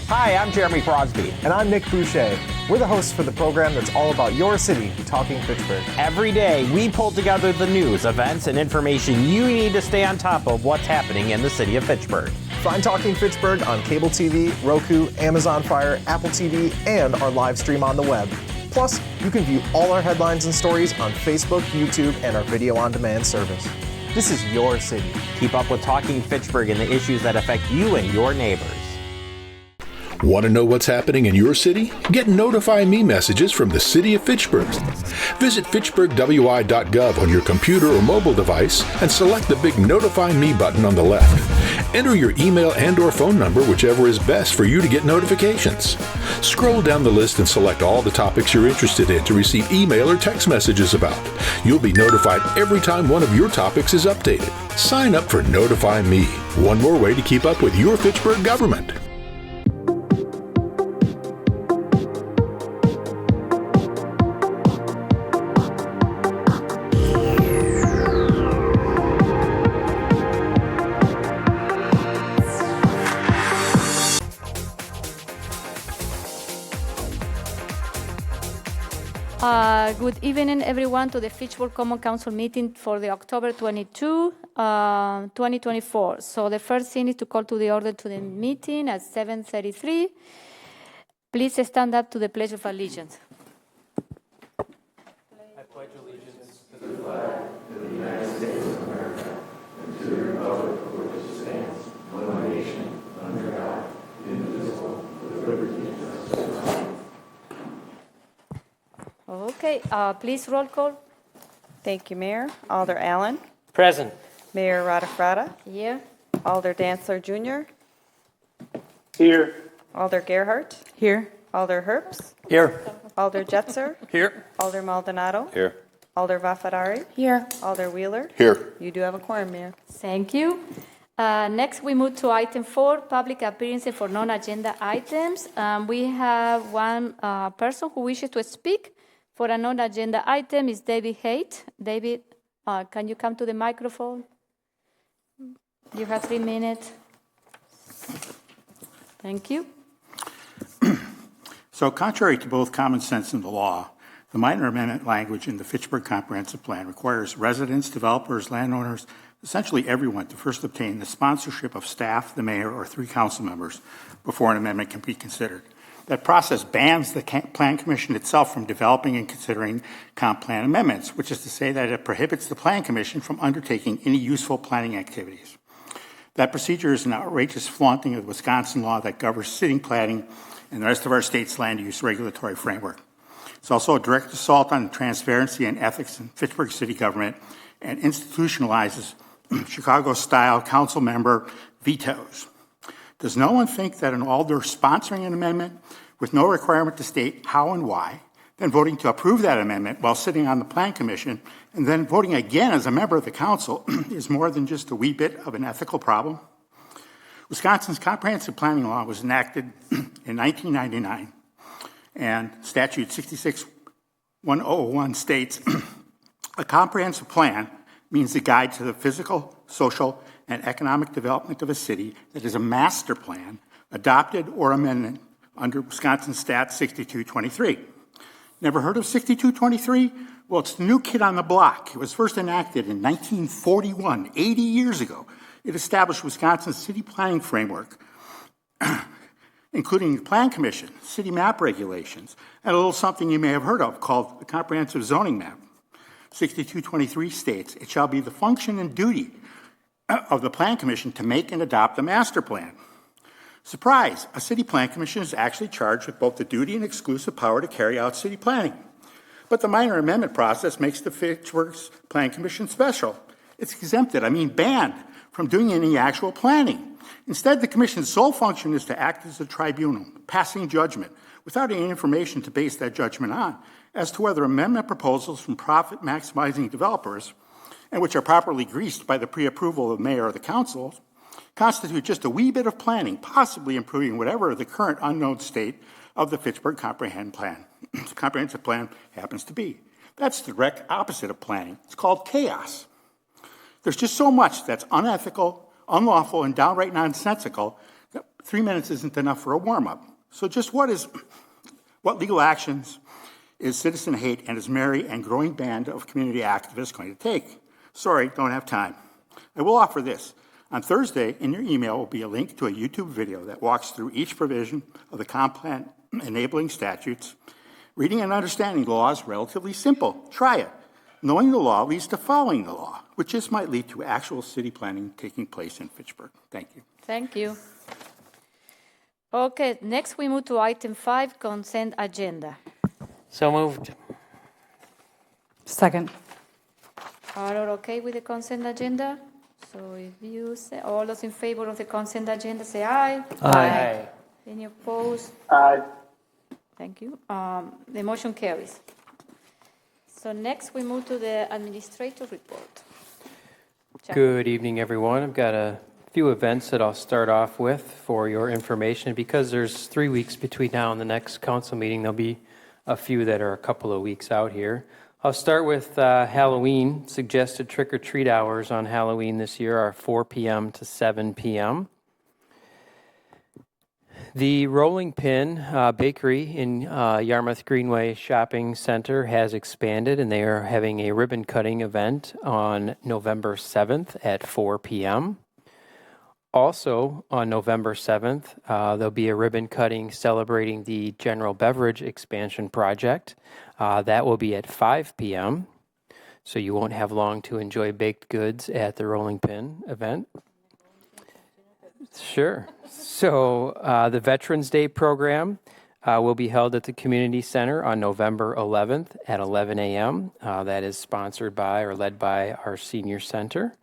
Hi, I'm Jeremy Crosby. And I'm Nick Boucher. We're the hosts for the program that's all about your city, Talking Fitchburg. Every day, we pull together the news, events, and information you need to stay on top of what's happening in the city of Fitchburg. Find Talking Fitchburg on cable TV, Roku, Amazon Fire, Apple TV, and our live stream on the web. Plus, you can view all our headlines and stories on Facebook, YouTube, and our video on demand service. This is your city. Keep up with Talking Fitchburg and the issues that affect you and your neighbors. Want to know what's happening in your city? Get Notify Me messages from the City of Fitchburg. Visit fitchburgwi.gov on your computer or mobile device and select the big Notify Me button on the left. Enter your email and/or phone number, whichever is best for you to get notifications. Scroll down the list and select all the topics you're interested in to receive email or text messages about. You'll be notified every time one of your topics is updated. Sign up for Notify Me, one more way to keep up with your Fitchburg government. Good evening, everyone, to the Fitchburg Common Council meeting for the October 22, 2024. So the first thing is to call to the order to the meeting at 7:33. Please stand up to the Pledge of Allegiance. I pledge allegiance to the flag of the United States of America and to the republic for which it stands, one nation, under God, indivisible, with liberty and justice for all. Okay, please roll call. Thank you, Mayor. Alder Allen. Present. Mayor Radafrada. Here. Alder Dantzler Jr. Here. Alder Gerhart. Here. Alder Herbst. Here. Alder Jetzer. Here. Alder Maldonado. Here. Alder Vafadari. Here. Alder Wheeler. Here. You do have a quorum, Mayor. Thank you. Next, we move to item 4, public appearances for non-agenda items. We have one person who wishes to speak for a non-agenda item. Is David Haight. David, can you come to the microphone? You have 3 minutes. Thank you. So contrary to both common sense and the law, the minor amendment language in the Fitchburg Comprehensive Plan requires residents, developers, landowners, essentially everyone to first obtain the sponsorship of staff, the mayor, or 3 council members before an amendment can be considered. That process bans the Plan Commission itself from developing and considering comp plan amendments, which is to say that it prohibits the Plan Commission from undertaking any useful planning activities. That procedure is an outrageous flaunting of the Wisconsin law that governs city planning and the rest of our state's land use regulatory framework. It's also a direct assault on transparency and ethics in Fitchburg city government and institutionalizes Chicago-style council member vetoes. Does no one think that an alder sponsoring an amendment with no requirement to state how and why, then voting to approve that amendment while sitting on the Plan Commission, and then voting again as a member of the council is more than just a wee bit of an ethical problem? Wisconsin's comprehensive planning law was enacted in 1999, and Statute 66-1001 states, a comprehensive plan means a guide to the physical, social, and economic development of a city that is a master plan adopted or amended under Wisconsin Stat 6223. Never heard of 6223? Well, it's the new kid on the block. It was first enacted in 1941, 80 years ago. It established Wisconsin's city planning framework, including the Plan Commission, city map regulations, and a little something you may have heard of called the Comprehensive Zoning Map. 6223 states, it shall be the function and duty of the Plan Commission to make and adopt a master plan. Surprise, a city plan commission is actually charged with both the duty and exclusive power to carry out city planning. But the minor amendment process makes the Fitchburg's Plan Commission special. It's exempted, banned from doing any actual planning. Instead, the commission's sole function is to act as a tribunal, passing judgment, without any information to base that judgment on, as to whether amendment proposals from profit-maximizing developers, and which are properly greased by the pre-approval of the mayor or the council, constitute just a wee bit of planning, possibly improving whatever the current unknown state of the Fitchburg Comprehensive Plan happens to be. That's the direct opposite of planning. It's called chaos. There's just so much that's unethical, unlawful, and downright nonsensical 3 minutes isn't enough for a warm-up. So just what legal actions is Citizen Hate and his merry and growing band of community activists going to take? Sorry, don't have time. I will offer this. On Thursday, in your email will be a link to a YouTube video that walks through each provision of the comp plan enabling statutes. Reading and understanding the law is relatively simple. Try it. Knowing the law leads to following the law, which just might lead to actual city planning taking place in Fitchburg. Thank you. Thank you. Okay, next we move to item 5, consent agenda. So moved. Second. Are all okay with the consent agenda? So if you say, all those in favor of the consent agenda, say aye. Aye. Any opposed? Aye. Thank you. The motion carries. So next we move to the administrator report. Chuck. Good evening, everyone. I've got a few events that I'll start off with for your information. Because there's 3 weeks between now and the next council meeting, there'll be a few that are a couple of weeks out here. I'll start with Halloween. Suggested trick-or-treat hours on Halloween this year are 4 p.m. to 7 p.m. The Rolling Pin Bakery in Yarmouth Greenway Shopping Center has expanded, and they are having a ribbon-cutting event on November 7th at 4 p.m. Also, on November 7th, there'll be a ribbon cutting celebrating the General Beverage Expansion Project. That will be at 5 p.m., so you won't have long to enjoy baked goods at the Rolling Pin event. Sure. So the Veterans Day program will be held at the Community Center on November 11th at 11 a.m. That is sponsored by or led by our Senior Center.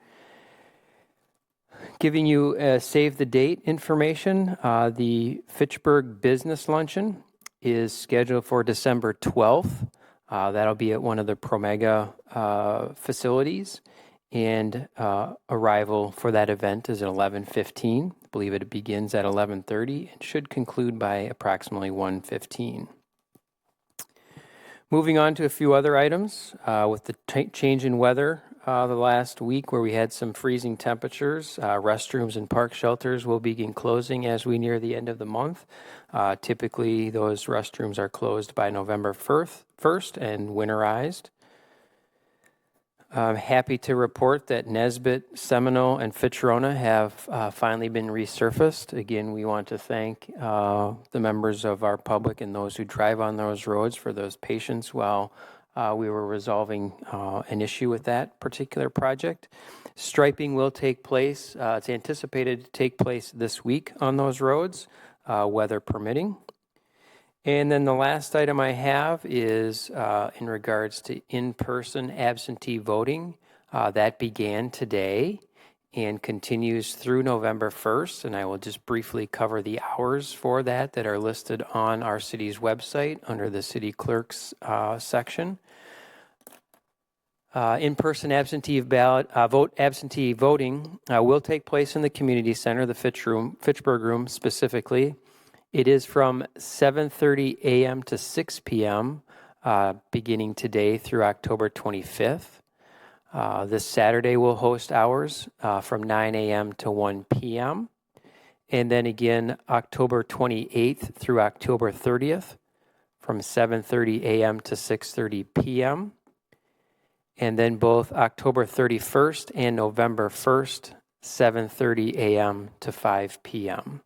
Giving you save the date information, the Fitchburg Business Luncheon is scheduled for December 12th. That'll be at one of the Promega facilities, and arrival for that event is at 11:15. I believe it begins at 11:30 and should conclude by approximately 1:15. Moving on to a few other items, with the change in weather the last week where we had some freezing temperatures, restrooms and park shelters will begin closing as we near the end of the month. Typically, those restrooms are closed by November 1st and winterized. I'm happy to report that Nesbitt, Seminole, and Fitcherona have finally been resurfaced. Again, we want to thank the members of our public and those who drive on those roads for those patience while we were resolving an issue with that particular project. Striping will take place. It's anticipated to take place this week on those roads, weather permitting. And then the last item I have is in regards to in-person absentee voting. That began today and continues through November 1st, and I will just briefly cover the hours for that are listed on our city's website under the city clerk's section. In-person absentee voting will take place in the community center, the Fitchburg room specifically. It is from 7:30 a.m. to 6 p.m. Beginning today through October 25th. This Saturday we'll host hours from 9 a.m. to 1 p.m. And then again October 28th through October 30th from 7:30 a.m. to 6:30 p.m. And then both October 31st and November 1st, 7:30 a.m. to 5 p.m.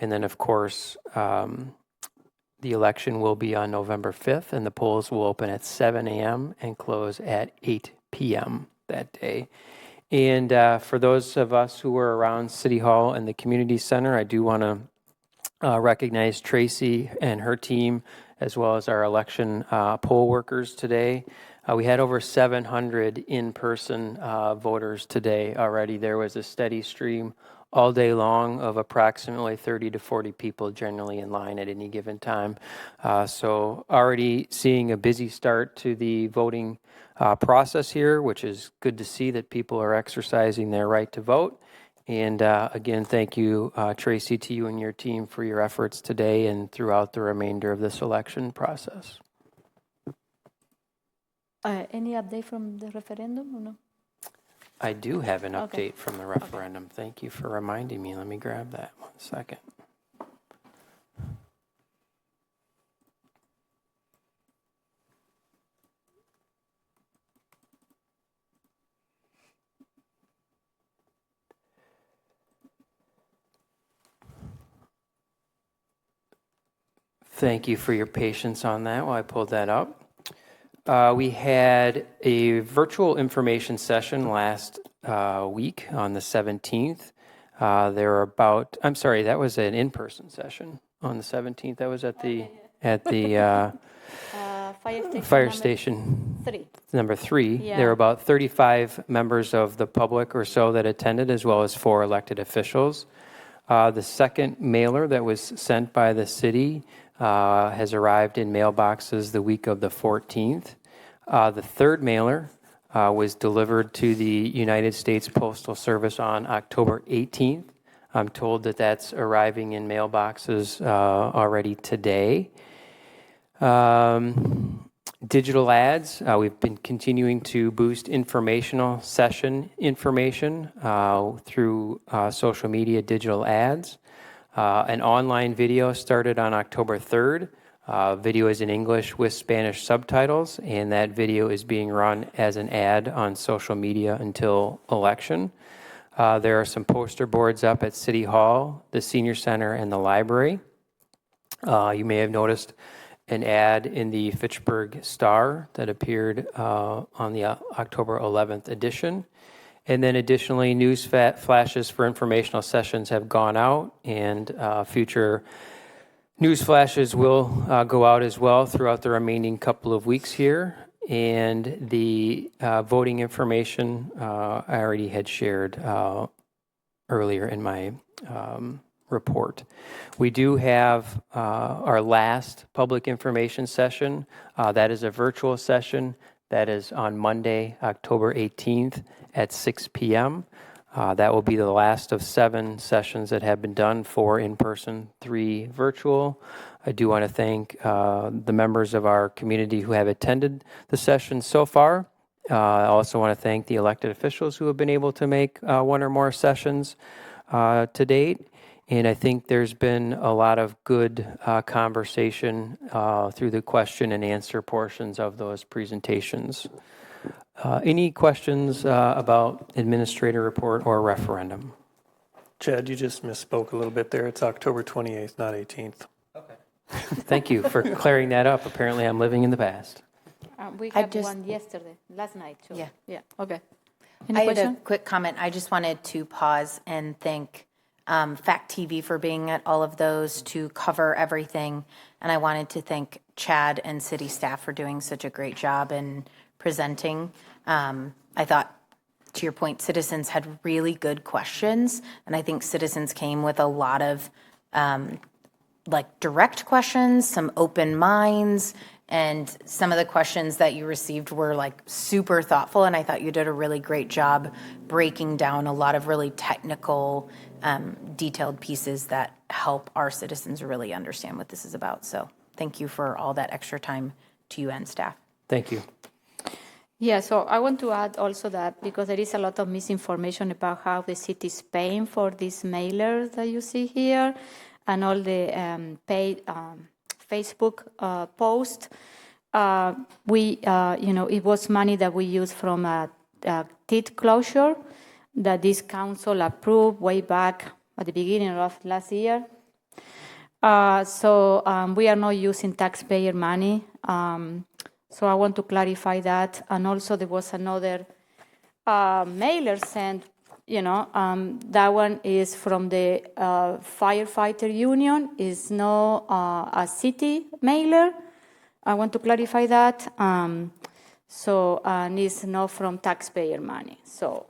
And then, of course, the election will be on November 5th, and the polls will open at 7 a.m. and close at 8 p.m. that day. And for those of us who were around City Hall and the Community Center, I do want to recognize Tracy and her team, as well as our election poll workers today. We had over 700 in-person voters today already. There was a steady stream all day long of approximately 30 to 40 people generally in line at any given time. So already seeing a busy start to the voting process here, which is good to see that people are exercising their right to vote. And again, thank you, Tracy, to you and your team for your efforts today and throughout the remainder of this election process. Any update from the referendum or no? I do have an Okay. update from the referendum. Thank you for reminding me. Let me grab that 1 second. Thank you for your patience on that while I pulled that up. We had a virtual information session last week on the 17th. There were about, I'm sorry, that was an in-person session on the 17th. That was at the fire station number 3. Yeah. There were about 35 members of the public or so that attended, as well as 4 elected officials. The second mailer that was sent by the city has arrived in mailboxes the week of the 14th. The third mailer was delivered to the United States Postal Service on October 18th. I'm told that that's arriving in mailboxes already today. Digital ads, we've been continuing to boost informational session information through social media digital ads. An online video started on October 3rd. Video is in English with Spanish subtitles, and that video is being run as an ad on social media until election. There are some poster boards up at City Hall, the Senior Center, and the library. You may have noticed an ad in the Fitchburg Star that appeared on the October 11th edition. And then additionally, news flashes for informational sessions have gone out, and future news flashes will go out as well throughout the remaining couple of weeks here. And the voting information I already had shared earlier in my report. We do have our last public information session. That is a virtual session. That is on Monday, October 18th at 6 p.m. That will be the last of 7 sessions that have been done, 4 in person, 3 virtual. I do want to thank the members of our community who have attended the session so far. I also want to thank the elected officials who have been able to make 1 or more sessions to date. And I think there's been a lot of good conversation through the question and answer portions of those presentations. Any questions about administrator report or referendum? Chad, you just misspoke a little bit there. It's October 28th, not 18th. Okay. Thank you for clearing that up. Apparently I'm living in the past. We had one yesterday, last night too. Yeah. Yeah, okay. I had a quick comment. I just wanted to pause and thank FACTv for being at all of those to cover everything. And I wanted to thank Chad and city staff for doing such a great job in presenting. I thought, to your point, citizens had really good questions. And I think citizens came with a lot of direct questions, some open minds, and some of the questions that you received were super thoughtful. And I thought you did a really great job breaking down a lot of really technical, detailed pieces that help our citizens really understand what this is about. So thank you for all that extra time to you and staff. Thank you. Yeah, so I want to add also that because there is a lot of misinformation about how the city is paying for these mailers that you see here and all the paid Facebook post. It was money that we used from a TIT closure that this council approved way back at the beginning of last year. So we are not using taxpayer money. So I want to clarify that. And also there was another mailer sent, that one is from the firefighter union. It's not a city mailer. I want to clarify that. And it's not from taxpayer money. So,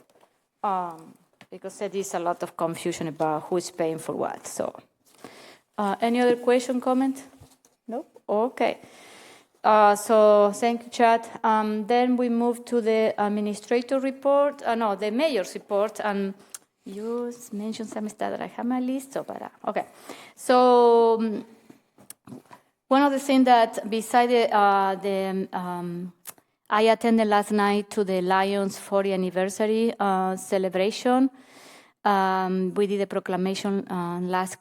because there is a lot of confusion about who is paying for what. So, any other question, comment? No? Okay. So thank you, Chad. Then we move to the administrator report. The mayor's report. And you mentioned some stuff that I have my list. Okay. So one of the things that beside the I attended last night to the Lions 40th anniversary celebration. We did a proclamation last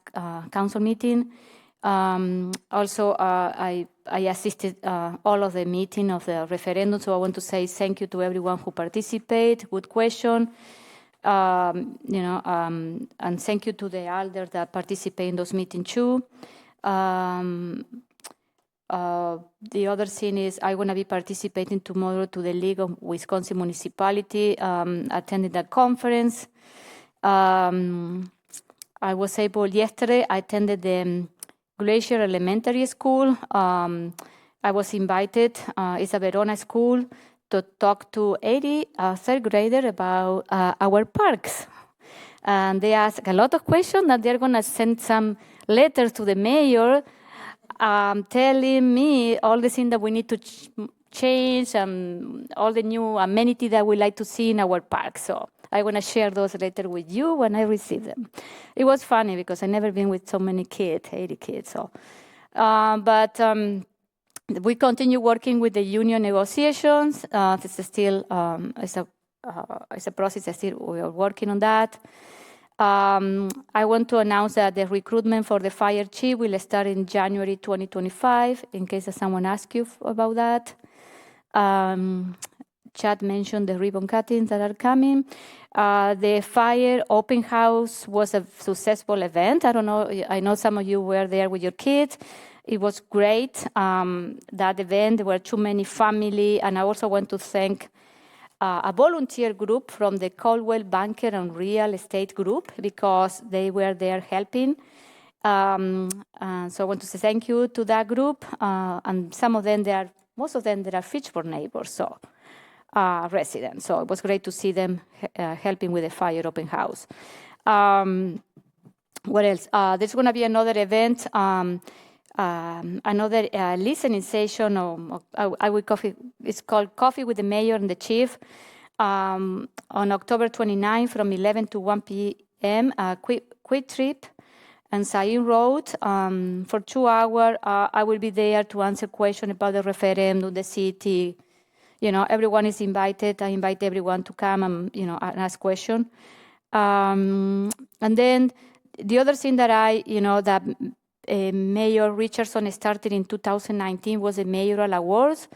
council meeting. Also, I assisted all of the meeting of the referendum, so I want to say thank you to everyone who participated. Good question. And thank you to the elders that participate in those meetings too. The other thing is I'm going to be participating tomorrow to the League of Wisconsin Municipality, attending that conference. I was able yesterday, I attended the Glacier Elementary School. I was invited, it's a Verona school, to talk to 80 third grader about our parks. And they asked a lot of questions, and they're going to send some letters to the mayor telling me all the things that we need to change and all the new amenities that we like to see in our park. So I want to share those letters with you when I receive them. It was funny because I've never been with so many kids, 80 kids. So, but we continue working with the union negotiations. This is still it's a process that still we are working on that. I want to announce that the recruitment for the fire chief will start in January 2025, in case someone asks you about that. Chad mentioned the ribbon cuttings that are coming. The fire open house was a successful event. I don't know, I know some of you were there with your kids. It was great, that event. There were too many family, and I also want to thank a volunteer group from the Coldwell Banker and Real Estate Group, because they were there helping. So I want to say thank you to that group. And some of them, most of them, they are Fitchburg neighbors, so residents. So it was great to see them helping with the fire open house. What else? There's going to be another event, another listening session. I will coffee. It's called Coffee with the Mayor and the Chief on October 29 from 11 to 1 p.m. Quick trip and Sain Road for 2 hours. I will be there to answer questions about the referendum, the city. You know, everyone is invited. I invite everyone to come and, you know, and ask questions. And then the other thing that that Mayor Richardson started in 2019 was the Mayoral Awards,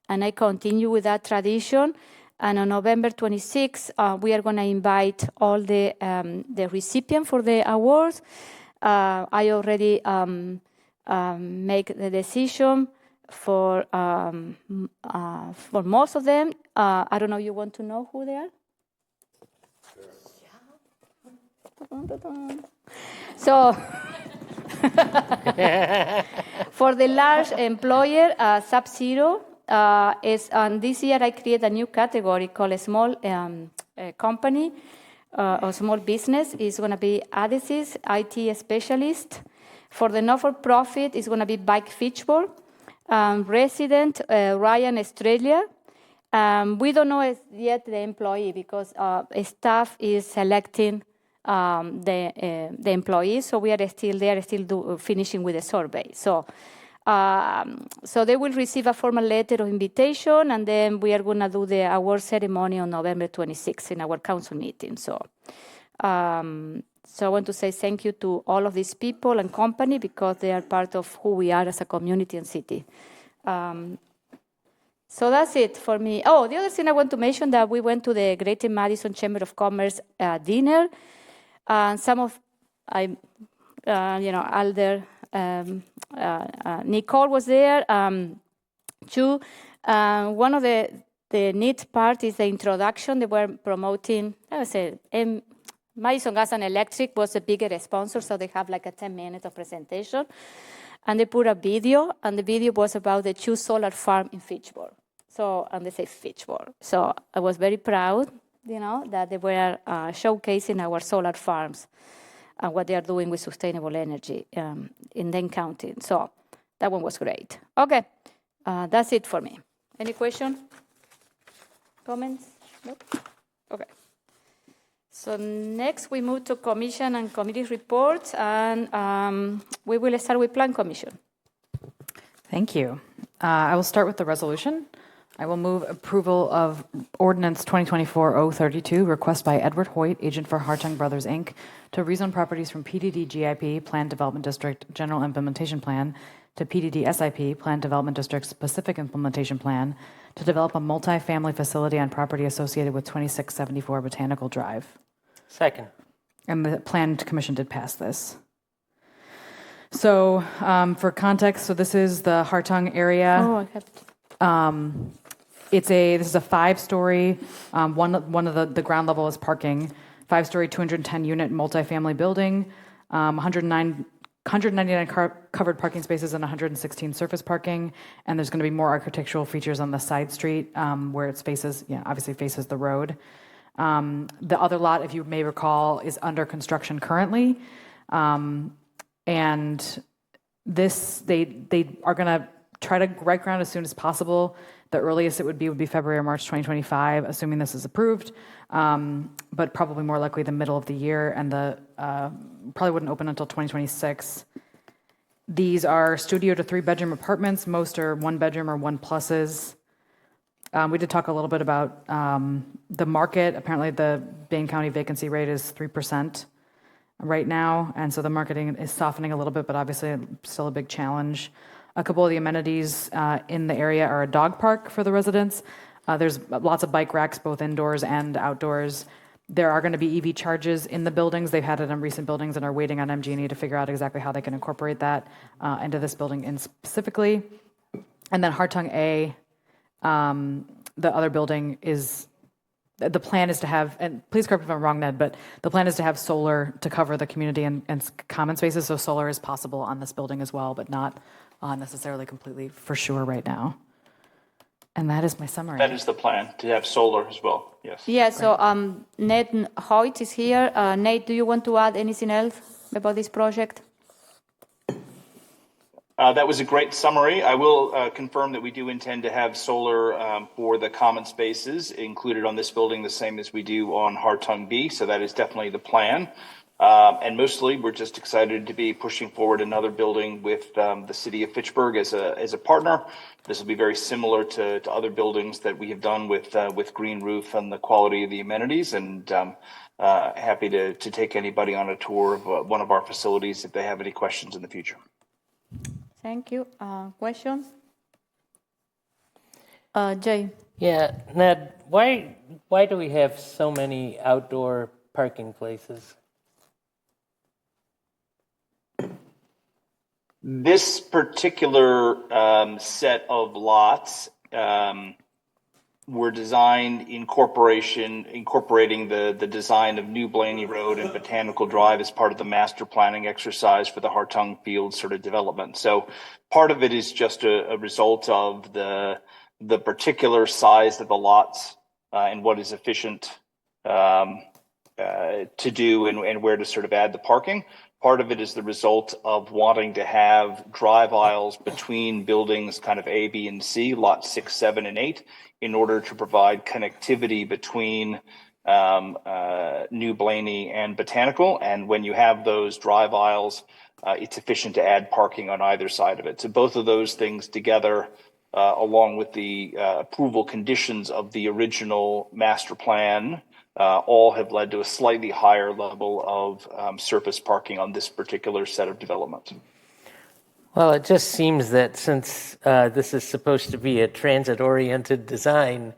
and I continue with that tradition. And on November 26, we are going to invite all the recipients for the awards. I already make the decision for most of them. I don't know, you want to know who they are? So, for the large employer, Sub-Zero, and this year I created a new category called a small company or small business. It's going to be adhesives, IT specialist. For the not-for-profit, it's going to be Bike Fitchburg. Resident, Ryan Australia. We don't know yet the employee because staff is selecting the employees, so they are still finishing with the survey. So they will receive a formal letter of invitation, and then we are going to do the award ceremony on November 26th in our council meeting. So I want to say thank you to all of these people and company, because they are part of who we are as a community and city. So that's it for me. Oh, the other thing I want to mention, that we went to the Greater Madison Chamber of Commerce dinner. Some of, Alder, Nicole was there too. One of the neat part is the introduction. They were promoting, I would say, Madison Gas and Electric was a bigger sponsor, so they have like a 10 minutes of presentation. And they put a video, and the video was about the 2 solar farm in Fitchburg. So, and they say Fitchburg. So I was very proud, that they were showcasing our solar farms and what they are doing with sustainable energy in Dane County. So that one was great. Okay, that's it for me. Any question? Comments? Nope? Okay. So next we move to commission and committee reports, and we will start with Plan Commission. Thank you. I will start with the resolution. I will move approval of Ordinance 2024-032, request by Edward Hoyt, agent for Hartung Brothers, Inc., to rezone properties from PDD GIP, Planned Development District General Implementation Plan, to PDD SIP, Planned Development District Specific Implementation Plan, to develop a multi-family facility on property associated with 2674 Botanical Drive. Second. And the Planned Commission did pass this. So for context, so this is the Hartung area. Oh, I have to. This is a 5-story, one of the ground level is parking, 5-story, 210-unit multifamily building, 199 covered parking spaces and 116 surface parking, and there's going to be more architectural features on the side street where it obviously faces the road. The other lot, if you may recall, is under construction currently, and they are going to try to break ground as soon as possible. The earliest it would be February or March 2025, assuming this is approved, but probably more likely the middle of the year, and probably wouldn't open until 2026. These are studio to 3-bedroom apartments. Most are 1-bedroom or 1+s. We did talk a little bit about the market. Apparently the Bain County vacancy rate is 3% right now, and so the marketing is softening a little bit, but obviously still a big challenge. A couple of the amenities in the area are a dog park for the residents. There's lots of bike racks, both indoors and outdoors. There are going to be EV charges in the buildings. They've had it in recent buildings and are waiting on MG&E to figure out exactly how they can incorporate that into this building specifically. And then Hartung A, the other building the plan is to have, and please correct me if I'm wrong, Ned, but the plan is to have solar to cover the community and common spaces, so solar is possible on this building as well, but not necessarily completely for sure right now. And that is my summary. That is the plan, to have solar as well, yes. Yeah, so Ned Hoyt is here. Nate, do you want to add anything else about this project? That was a great summary. I will confirm that we do intend to have solar for the common spaces included on this building, the same as we do on Hartung B, so that is definitely the plan. And mostly, we're just excited to be pushing forward another building with the city of Fitchburg as a partner. This will be very similar to other buildings that we have done with Green Roof and the quality of the amenities. And happy to take anybody on a tour of one of our facilities if they have any questions in the future. Thank you. Questions? Jay. Yeah, Ned, why do we have so many outdoor parking places? This particular set of lots were designed incorporating the design of New Blaney Road and Botanical Drive as part of the master planning exercise for the Hartung Field sort of development. So part of it is just a result of the particular size of the lots and what is efficient to do and where to sort of add the parking. Part of it is the result of wanting to have drive aisles between buildings kind of A, B, and C, lots 6, 7, and 8, in order to provide connectivity between New Blaney and Botanical. And when you have those drive aisles, it's efficient to add parking on either side of it. So both of those things together, along with the approval conditions of the original master plan, all have led to a slightly higher level of surface parking on this particular set of developments. Well, it just seems that since this is supposed to be a transit-oriented design,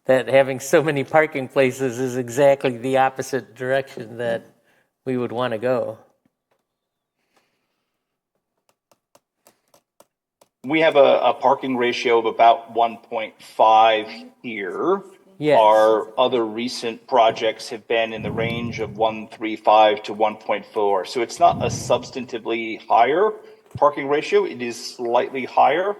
that having so many parking places is exactly the opposite direction that we would want to go. We have a parking ratio of about 1.5 here. Yes. Our other recent projects have been in the range of 1.35 to 1.4. So it's not a substantively higher parking ratio. It is slightly higher.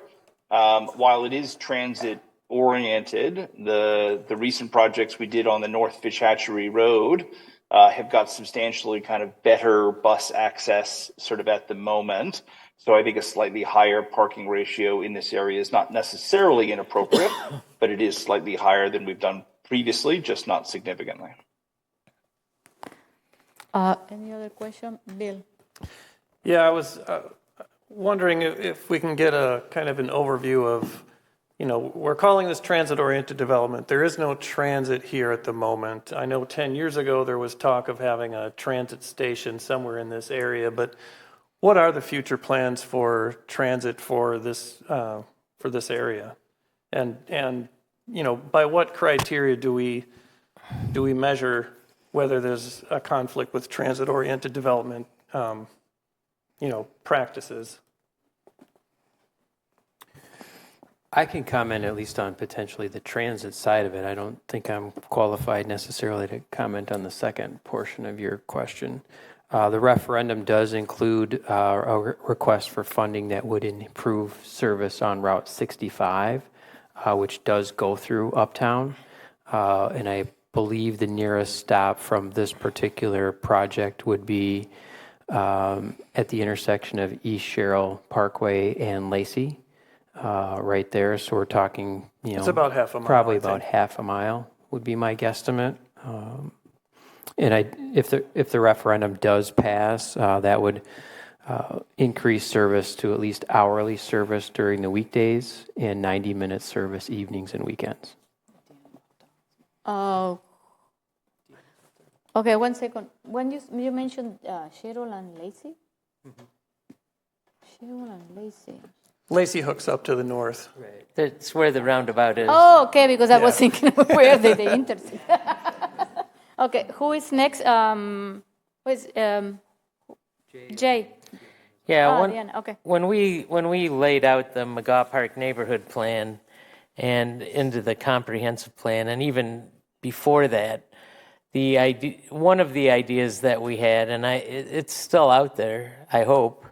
While it is transit oriented, the recent projects we did on the North Fish Hatchery Road have got substantially kind of better bus access sort of at the moment. So I think a slightly higher parking ratio in this area is not necessarily inappropriate, but it is slightly higher than we've done previously, just not significantly. Any other question? Bill. Yeah, I was wondering if we can get a kind of an overview of, we're calling this transit-oriented development. There is no transit here at the moment. I know 10 years ago there was talk of having a transit station somewhere in this area, but what are the future plans for transit for this area? And by what criteria do we measure whether there's a conflict with transit-oriented development, practices? I can comment at least on potentially the transit side of it. I don't think I'm qualified necessarily to comment on the second portion of your question. The referendum does include a request for funding that would improve service on Route 65, which does go through Uptown. And I believe the nearest stop from this particular project would be at the intersection of East Sherrill Parkway and Lacey. Right there, so we're talking, it's about half a mile. Probably about half a mile would be my guesstimate. And if the referendum does pass, that would increase service to at least hourly service during the weekdays and 90-minute service evenings and weekends. Okay, 1 second. When you mentioned Sherrill and Lacey? Sherrill and Lacey. Lacey hooks up to the north. Right. That's where the roundabout is. Oh, okay, because I was thinking where they intersect. Okay, who is next? Who is Jay? Yeah, okay. When we laid out the McGaw Park neighborhood plan and into the comprehensive plan, and even before that, one of the ideas that we had, and it's still out there, I hope,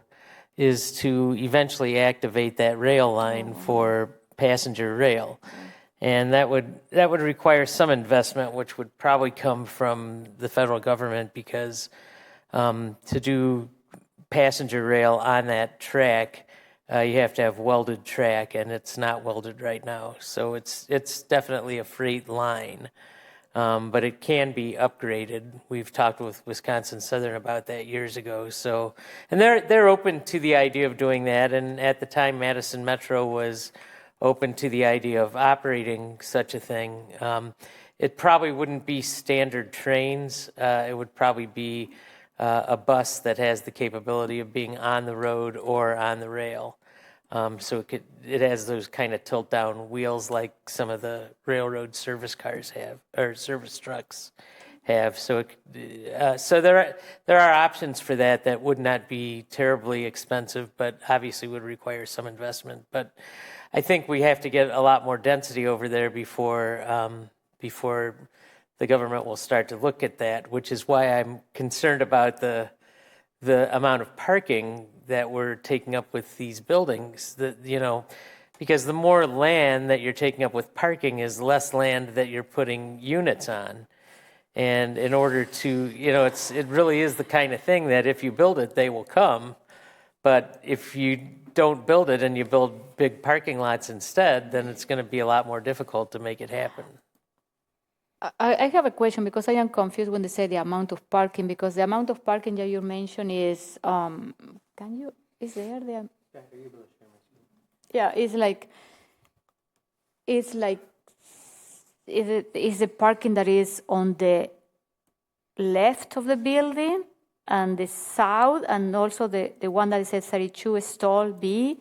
is to eventually activate that rail line for passenger rail. And that would require some investment, which would probably come from the federal government, because to do passenger rail on that track, you have to have welded track, and it's not welded right now. So it's definitely a freight line. But it can be upgraded. We've talked with Wisconsin Southern about that years ago. So, and they're open to the idea of doing that. And at the time, Madison Metro was open to the idea of operating such a thing. It probably wouldn't be standard trains. It would probably be a bus that has the capability of being on the road or on the rail. So it has those kind of tilt down wheels like some of the railroad service cars have, or service trucks have. So there are options for that would not be terribly expensive, but obviously would require some investment. But I think we have to get a lot more density over there before the government will start to look at that, which is why I'm concerned about the amount of parking that we're taking up with these buildings. Because the more land that you're taking up with parking is less land that you're putting units on. And in order to, it really is the kind of thing that if you build it, they will come. But if you don't build it and you build big parking lots instead, then it's going to be a lot more difficult to make it happen. I have a question, because I am confused when they say the amount of parking, because the amount of parking that you mentioned is, is the parking that is on the left of the building and the south, and also the one that says 32 stall B,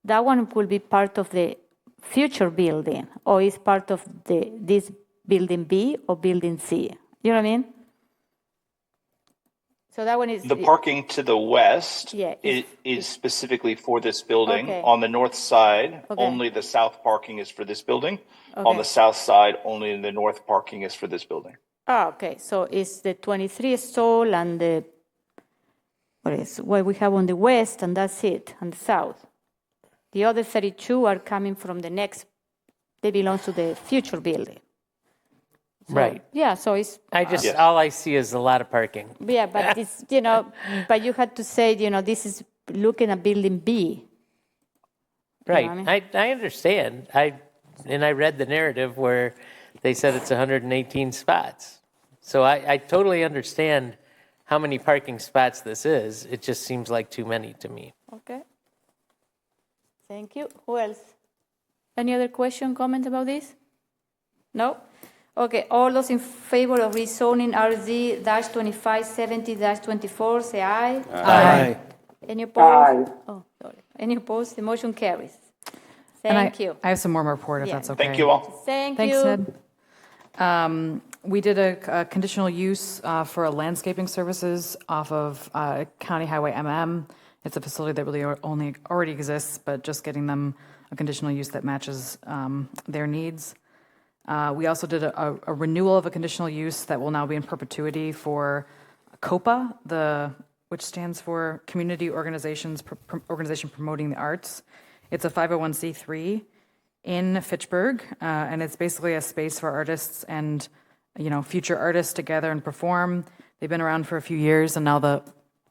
that one could be part of the future building, or is part of this building B or building C. You know what I mean? So that one is... The parking to the west is specifically for this building. Okay. On the north side, Okay. only the south parking is for this building. Okay. On the south side, only the north parking is for this building. Okay. So it's the 23 stall and what we have on the west, and that's it, and the south. The other 32 are coming from the next, they belong to the future building. So, right. Yeah, so it's... all I see is a lot of parking. Yeah, but it's, but you had to say, this is looking at building B. Right. You know what I mean? I understand. I read the narrative where they said it's 118 spots. So I totally understand how many parking spots this is. It just seems like too many to me. Okay. Thank you. Who else? Any other question, comment about this? No? Okay, all those in favor of rezoning RZ-2570-24, say aye. Aye. Any opposed? Oh, sorry. Any opposed? The motion carries. Thank you. I have some more to report if Yeah. that's okay. Thank you all. Thanks, Thanks, Ned. We did a conditional use for a landscaping services off of County Highway MM. It's a facility that really already exists, but just getting them a conditional use that matches their needs. We also did a renewal of a conditional use that will now be in perpetuity for COPA, which stands for Community Organization Promoting the Arts. It's a 501c3 in Fitchburg, and it's basically a space for artists and future artists to gather and perform. They've been around for a few years, and now the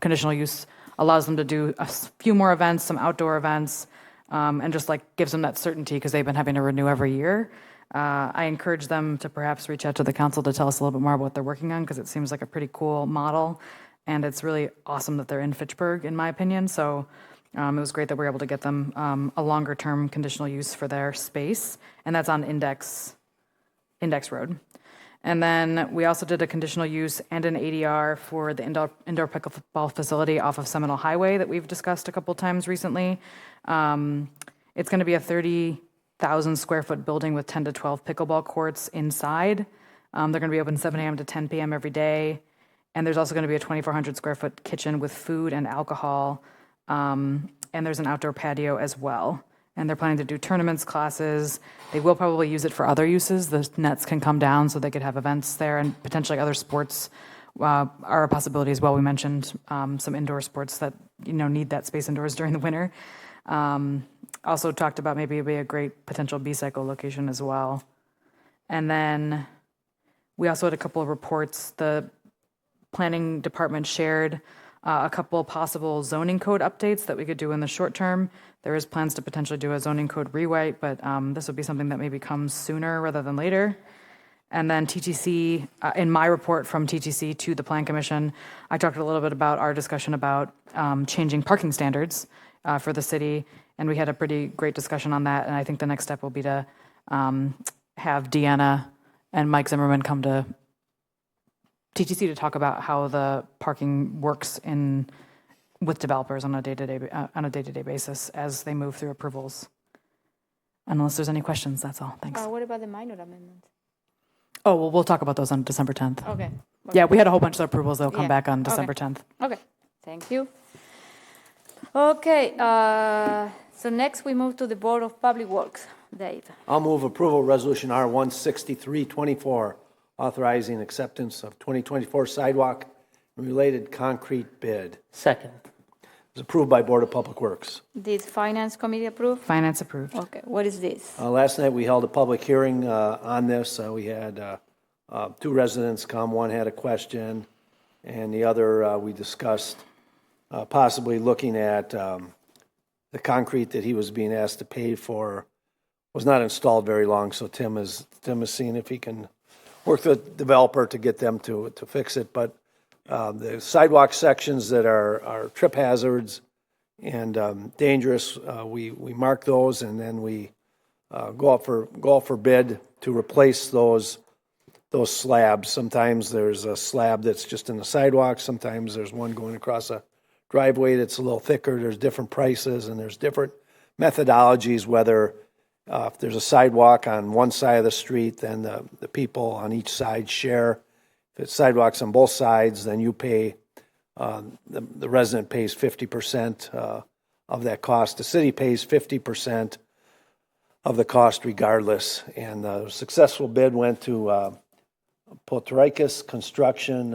conditional use allows them to do a few more events, some outdoor events, and just gives them that certainty because they've been having to renew every year. I encourage them to perhaps reach out to the council to tell us a little bit more about what they're working on because it seems like a pretty cool model, and it's really awesome that they're in Fitchburg, in my opinion. So it was great that we were able to get them a longer-term conditional use for their space, and that's on Index Road. And then we also did a conditional use and an ADR for the indoor pickleball facility off of Seminole Highway that we've discussed a couple times recently. It's going to be a 30,000 square foot building with 10 to 12 pickleball courts inside. They're going to be open 7 a.m. to 10 p.m. every day. And there's also going to be a 2,400 square foot kitchen with food and alcohol. And there's an outdoor patio as well. And they're planning to do tournaments, classes. They will probably use it for other uses. The nets can come down so they could have events there, and potentially other sports are a possibility as well. We mentioned some indoor sports that need that space indoors during the winter. Also talked about maybe it'd be a great potential B-cycle location as well. And then we also had a couple of reports. The planning department shared a couple possible zoning code updates that we could do in the short term. There is plans to potentially do a zoning code rewrite, but this would be something that maybe comes sooner rather than later. And then TTC, in my report from TTC to the Plan Commission, I talked a little bit about our discussion about changing parking standards for the city, and we had a pretty great discussion on that. And I think the next step will be to have Deanna and Mike Zimmerman come to TTC to talk about how the parking works with developers on a day-to-day basis as they move through approvals. Unless there's any questions, that's all. Thanks. What about the minor amendments? Oh, well, we'll talk about those on December 10th. Okay. Yeah, we had a whole bunch of approvals that'll come back on December 10th. Okay. Thank you. Okay. So next we move to the Board of Public Works. Dave. I'll move approval resolution R-16324, authorizing acceptance of 2024 sidewalk and related concrete bid. Second. It was approved by Board of Public Works. Did Finance Committee approve? Finance approved. Okay. What is this? Last night we held a public hearing on this. We had 2 residents come. One had a question, and the other we discussed possibly looking at the concrete that he was being asked to pay for was not installed very long. So Tim is seeing if he can work with the developer to get them to fix it. But the sidewalk sections that are trip hazards and dangerous, we mark those, and then we go out for bid to replace those slabs. Sometimes there's a slab that's just in the sidewalk. Sometimes there's one going across a driveway that's a little thicker. There's different prices, and there's different methodologies, whether if there's a sidewalk on one side of the street, then the people on each side share. If it's sidewalks on both sides, then you pay, the resident pays 50% of that cost. The city pays 50% of the cost regardless. And the successful bid went to Potrikis Construction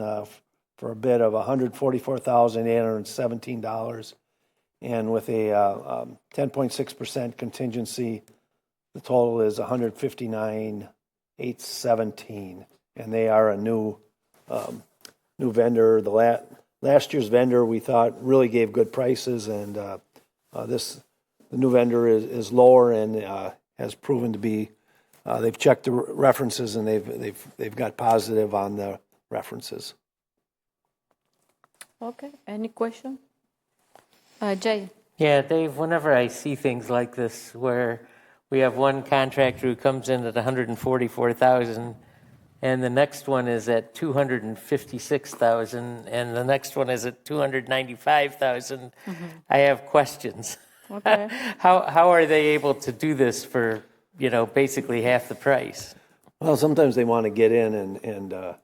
for a bid of $144,817. And with a 10.6% contingency, the total is $159,817, and they are a new vendor. The last year's vendor we thought really gave good prices, and the new vendor is lower and has proven to be. They've checked the references and they've got positive on the references. Okay. Any question? Jay. Yeah, Dave, whenever I see things like this where we have one contractor who comes in at 144,000, and the next one is at 256,000, and the next one is at 295,000. I have questions. Okay. How are they able to do this for, basically half the price? Well, sometimes they want to get in and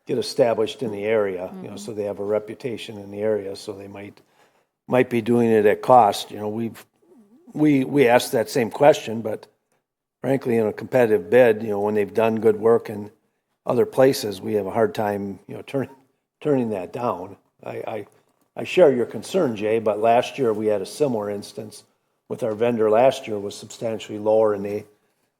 get established in the area, so they have a reputation in the area, so they might be doing it at cost. We asked that same question, but frankly, in a competitive bid, when they've done good work in other places, we have a hard time, turning that down. I share your concern, Jay, but last year we had a similar instance with our vendor. Last year was substantially lower, and they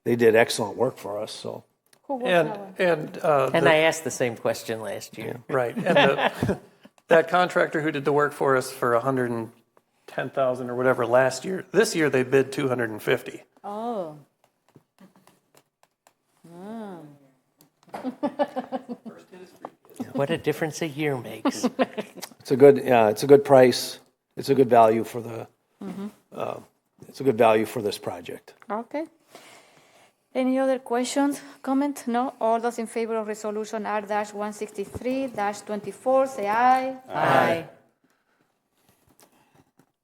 did excellent work for us. So. And I asked the same question last year. Right. And that contractor who did the work for us for $110,000 or whatever last year, this year they bid $250,000. Oh. What a difference a year makes. It's a good price. It's a good value for it's a good value for this project. Okay. Any other questions, comment? No? All those in favor of resolution R-163-24, say aye. Aye.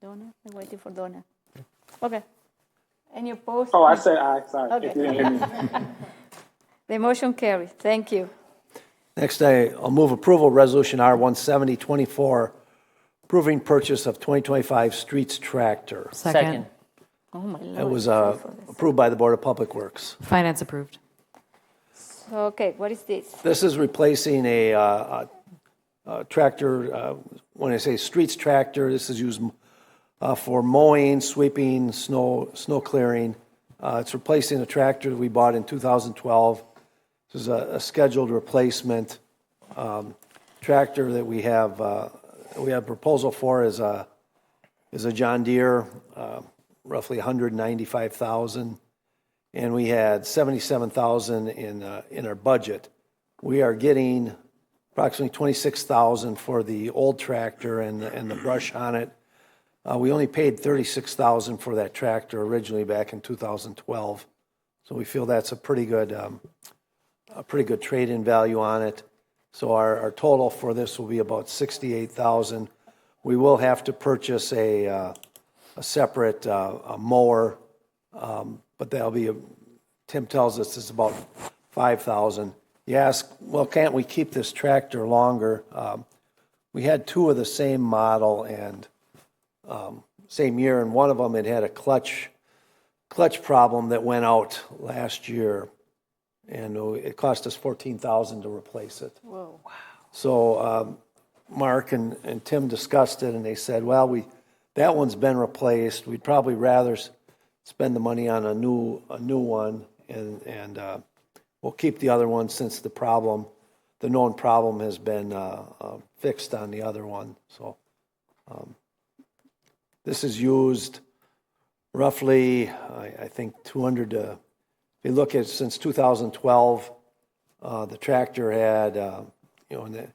Donna? I'm waiting for Donna. Okay. Any opposed? Oh, I said aye. Sorry. Okay. If you didn't hear me. The motion carries. Thank you. Next, I'll move approval of resolution R-170-24, approving purchase of 2025 streets tractor. Second. Oh, my Lord. It was approved by the Board of Public Works. Finance approved. Okay, what is this? This is replacing a tractor. When I say streets tractor, this is used for mowing, sweeping, snow clearing. It's replacing a tractor that we bought in 2012. This is a scheduled replacement tractor that we have proposal for is a John Deere, roughly $195,000, and we had $77,000 in our budget. We are getting approximately $26,000 for the old tractor and the brush on it. We only paid $36,000 for that tractor originally back in 2012, so we feel that's a pretty good trade-in value on it. So our total for this will be about $68,000. We will have to purchase a separate mower, but that'll be Tim tells us it's about $5,000. You ask, well, can't we keep this tractor longer? We had two of the same model and same year, and one of them had a clutch problem that went out last year, and it cost us $14,000 to replace it. Whoa. Wow. So Mark and Tim discussed it, and they said, well, that one's been replaced. We'd probably rather spend the money on a new one, and we'll keep the other one since the known problem has been fixed on the other one. So this is used roughly, I think, 200 to. If you look at since 2012, the tractor had, in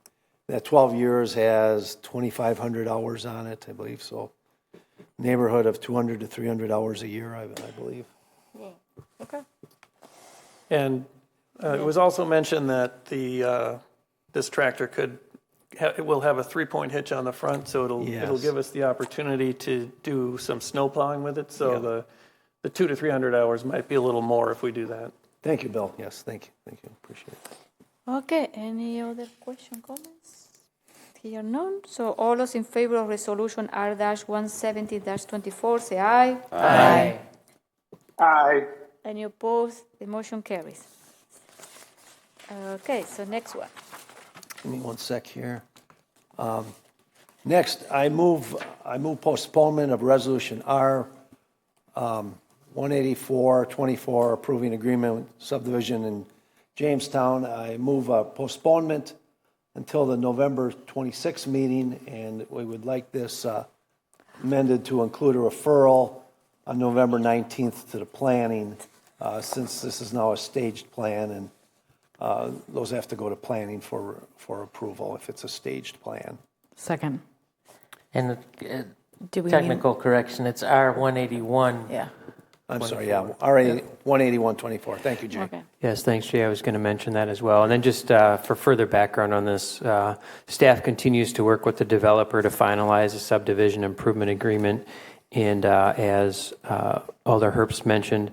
that 12 years has 2,500 hours on it, I believe. So neighborhood of 200 to 300 hours a year, I believe. Okay. And it was also mentioned that this tractor will have a 3-point hitch on the front, so it'll give us the opportunity to do some snow plowing with it. So the 200 to 300 hours might be a little more if we do that. Thank you, Bill. Yes, thank you. Appreciate it. Okay, any other question, comments? Here none. So all those in favor of resolution R-170-24, say aye. Aye. Aye. Any opposed? The motion carries. Okay, so next one. Give me one sec here. Next, I move postponement of resolution R 184-24, approving agreement with subdivision in Jamestown. I move postponement until the November 26th meeting, and we would like this amended to include a referral on November 19th to the planning, since this is now a staged plan, and those have to go to planning for approval if it's a staged plan. Second. And technical correction, it's R181. Yeah. I'm sorry, yeah, RA 18124. Thank you, Jay. Okay. Yes, thanks, Jay. I was going to mention that as well. And then just for further background on this, staff continues to work with the developer to finalize a subdivision improvement agreement. And as Alder Herbst mentioned,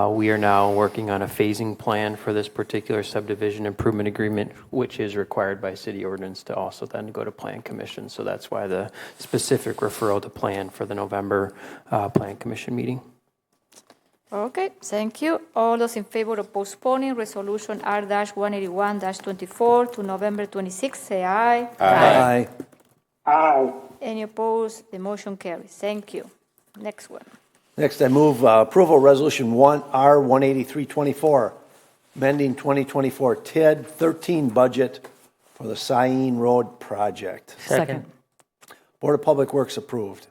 we are now working on a phasing plan for this particular subdivision improvement agreement, which is required by city ordinance to also then go to Plan Commission. So that's why the specific referral to plan for the November Plan Commission meeting. Okay, thank you. All those in favor of postponing Resolution R-181-24 to November 26, say aye. Aye. Aye. Any opposed? The motion carries. Thank you. Next one. Next, I move approval of Resolution R-18324, amending 2024 TID 13 budget for the Sayin Road project. Second. Board of Public Works approved.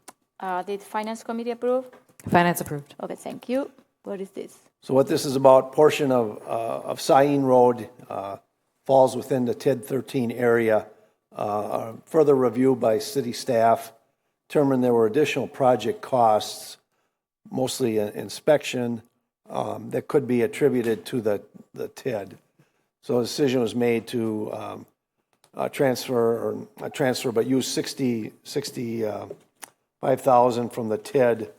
Did Finance Committee approve? Finance approved. Okay, thank you. What is this? So what this is about, portion of Sayin Road falls within the TID 13 area. Further review by city staff determined there were additional project costs, mostly inspection, that could be attributed to the TID. So a decision was made to transfer, but use $65,000 from the TID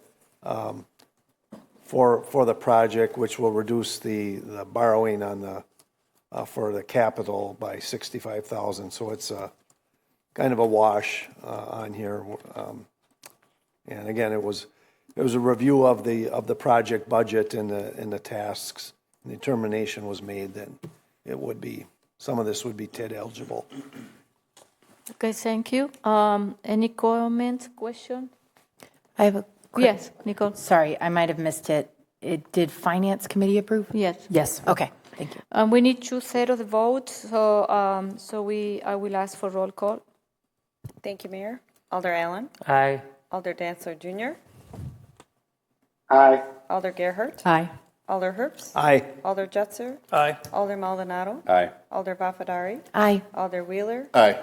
for the project, which will reduce the borrowing on the for the capital by $65,000. So it's kind of a wash on here. And again, it was a review of the project budget and the tasks. And the determination was made that it would be, some of this would be TID eligible. Okay, thank you. Any comments, question? I have a quick, Yes, Nicole. sorry, I might have missed it. Did Finance Committee approve? Yes. Yes, okay, thank you. We need two sets of the votes, so I will ask for roll call. Thank you, Mayor. Alder Allen. Aye. Alder Dantzler Jr. Aye. Alder Gerhart. Aye. Alder Herbst. Aye. Alder Jutser. Aye. Alder Maldonado. Aye. Alder Vafadari. Aye. Alder Wheeler. Aye.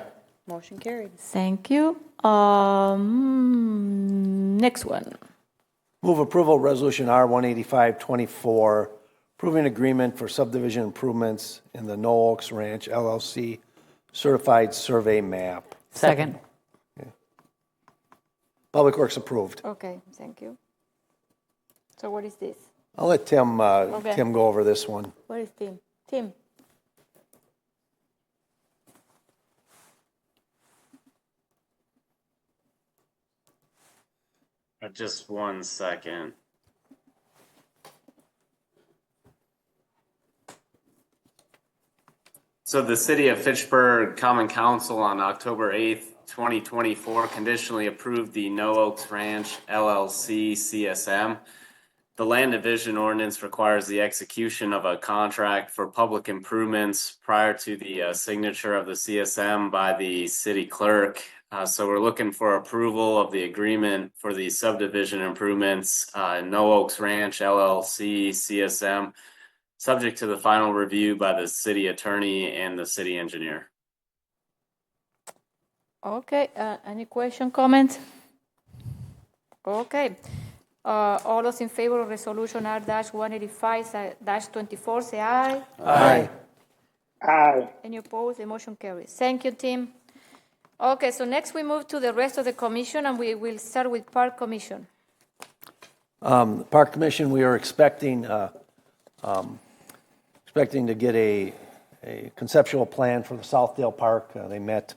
Motion carried. Thank you. Next one. Move approval of Resolution R-18524, approving agreement for subdivision improvements in the No Oaks Ranch LLC certified survey map. Second. Public Works approved. Okay, thank you. So what is this? I'll let Tim Okay. Tim go over this one. What is Tim? Tim. Just 1 second. So the City of Fitchburg Common Council on October 8th, 2024 conditionally approved the No Oaks Ranch LLC CSM. The Land Division Ordinance requires the execution of a contract for public improvements prior to the signature of the CSM by the city clerk. So we're looking for approval of the agreement for the subdivision improvements, No Oaks Ranch LLC CSM, subject to the final review by the city attorney and the city engineer. Okay, any question, comment? Okay. All those in favor of Resolution R-185-24, say aye. Aye. Aye. Any opposed? The motion carries. Thank you, Tim. Okay, so next we move to the rest of the commission, and we will start with Park Commission. Park Commission, we are expecting to get a conceptual plan for the Southdale Park. They met,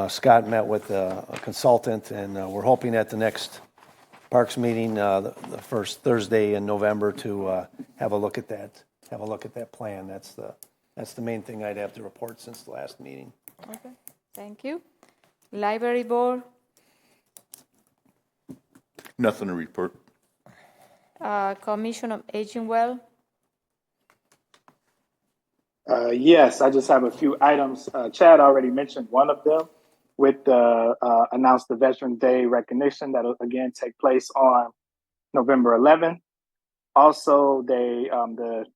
Scott met with a consultant, and we're hoping at the next Parks meeting, the first Thursday in November, to have a look at that. Have a look at that plan. That's the main thing I'd have to report since the last meeting. Okay, thank you. Library Board, Nothing to report. Commission of Aging Well. Yes, I just have a few items. Chad already mentioned one of them with the announced the Veterans Day recognition that will again take place on November 11th. Also, the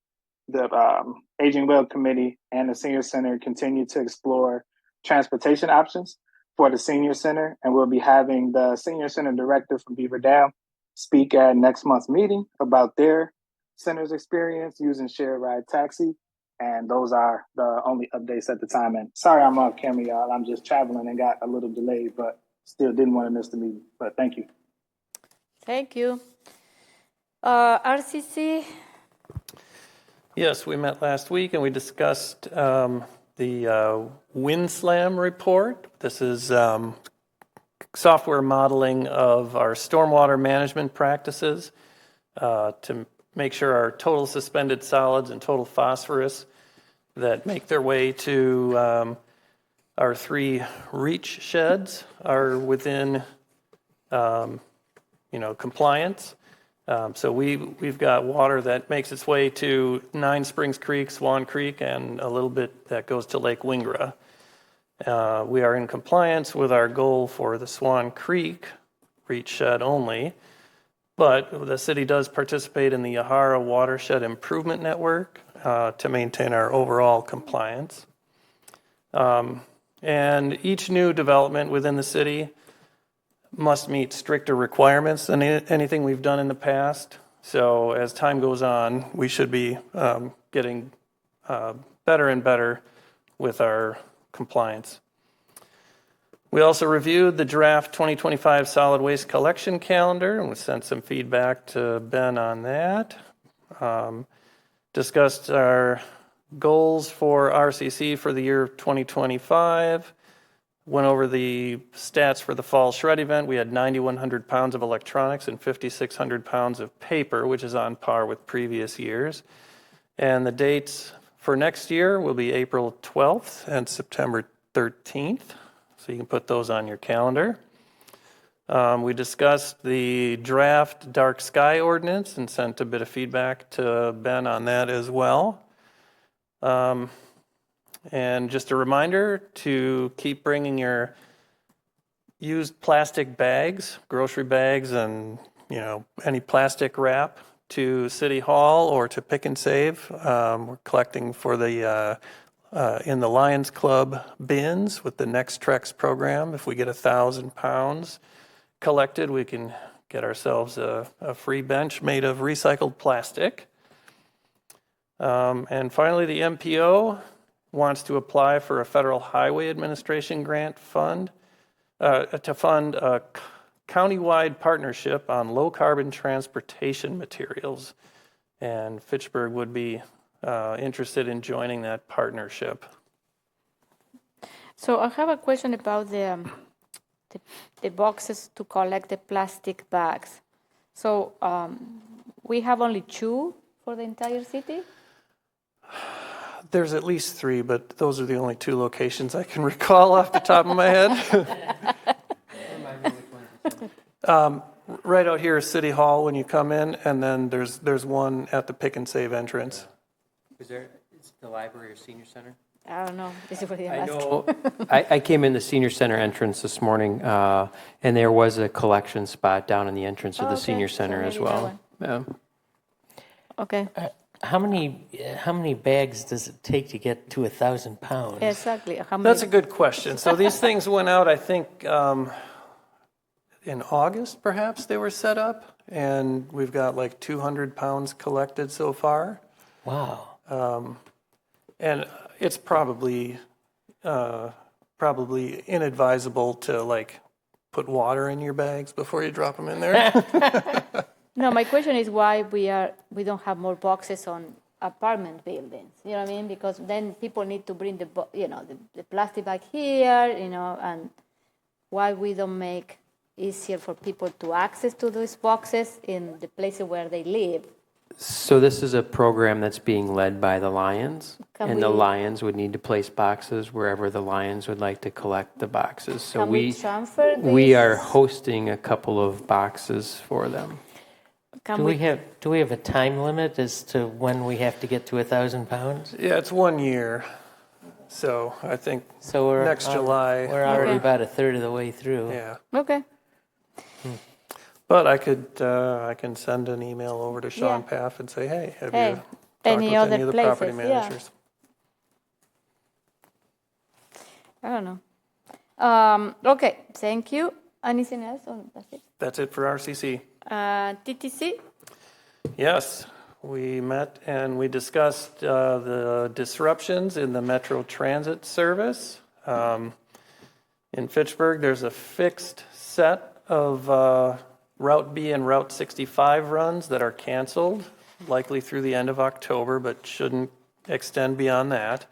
Aging Well Committee and the Senior Center continue to explore transportation options for the Senior Center, and we'll be having the Senior Center Director from Beaver Dam speak at next month's meeting about their center's experience using shared ride taxi. And those are the only updates at the time. And sorry I'm off camera, y'all. I'm just traveling and got a little delayed, but still didn't want to miss the meeting. But thank you. Thank you. RCC? Yes, we met last week and we discussed the WinSlam report. This is software modeling of our stormwater management practices to make sure our total suspended solids and total phosphorus that make their way to our 3 reach sheds are within compliance. So we've got water that makes its way to 9 Springs Creek, Swan Creek, and a little bit that goes to Lake Wingra. We are in compliance with our goal for the Swan Creek reach shed only, but the city does participate in the Yahara Watershed Improvement Network to maintain our overall compliance. And each new development within the city must meet stricter requirements than anything we've done in the past. So as time goes on, we should be getting better and better with our compliance. We also reviewed the draft 2025 solid waste collection calendar, and we sent some feedback to Ben on that. Discussed our goals for RCC for the year 2025. Went over the stats for the fall shred event. We had 9,100 pounds of electronics and 5,600 pounds of paper, which is on par with previous years. And the dates for next year will be April 12th and September 13th. So you can put those on your calendar. We discussed the draft dark sky ordinance and sent a bit of feedback to Ben on that as well. And just a reminder to keep bringing your used plastic bags, grocery bags, and any plastic wrap to City Hall or to Pick and Save. We're collecting for the in the Lions Club bins with the Next Trex program. If we get 1,000 pounds collected, we can get ourselves a free bench made of recycled plastic. And finally, the MPO wants to apply for a Federal Highway Administration grant fund to fund a countywide partnership on low-carbon transportation materials. And Fitchburg would be interested in joining that partnership. So I have a question about the boxes to collect the plastic bags. So we have only 2 for the entire city? There's at least 3, but those are the only 2 locations I can recall off the top of my head. Right out here is City Hall when you come in, and then there's one at the Pick and Save entrance. Is the library or senior center? I don't know. This is what I'm I asking. know. I came in the senior center entrance this morning, and there was a collection spot down in the entrance of the senior center as well. Yeah. Okay. How many bags does it take to get to 1,000 pounds? Exactly. That's a good question. So these things went out, I think, in August, perhaps they were set up, and we've got like 200 pounds collected so far. Wow. And it's probably inadvisable to like put water in your bags before you drop them in there. No, my question is why we don't have more boxes on apartment buildings. You know what I mean? Because then people need to bring the plastic bag here, and why we don't make easier for people to access to those boxes in the places where they live. So this is a program that's being led by the Lions, the Lions would need to place boxes wherever the Lions would like to collect the boxes. So we transfer these? We are hosting a couple of boxes for them. Do we have a time limit as to when we have to get to 1,000 pounds? Yeah, it's 1 year. So I think next July. We're already about a third of the way through. Yeah. Okay. But I can send an email over to Sean Paff and say, hey, have you talked any with other any of the places? property managers? I don't know. Okay, thank you. Anything else? Or that's it? That's it for RCC. TTC? Yes, we met and we discussed the disruptions in the Metro Transit service. In Fitchburg, there's a fixed set of Route B and Route 65 runs that are canceled, likely through the end of October, but shouldn't extend beyond that.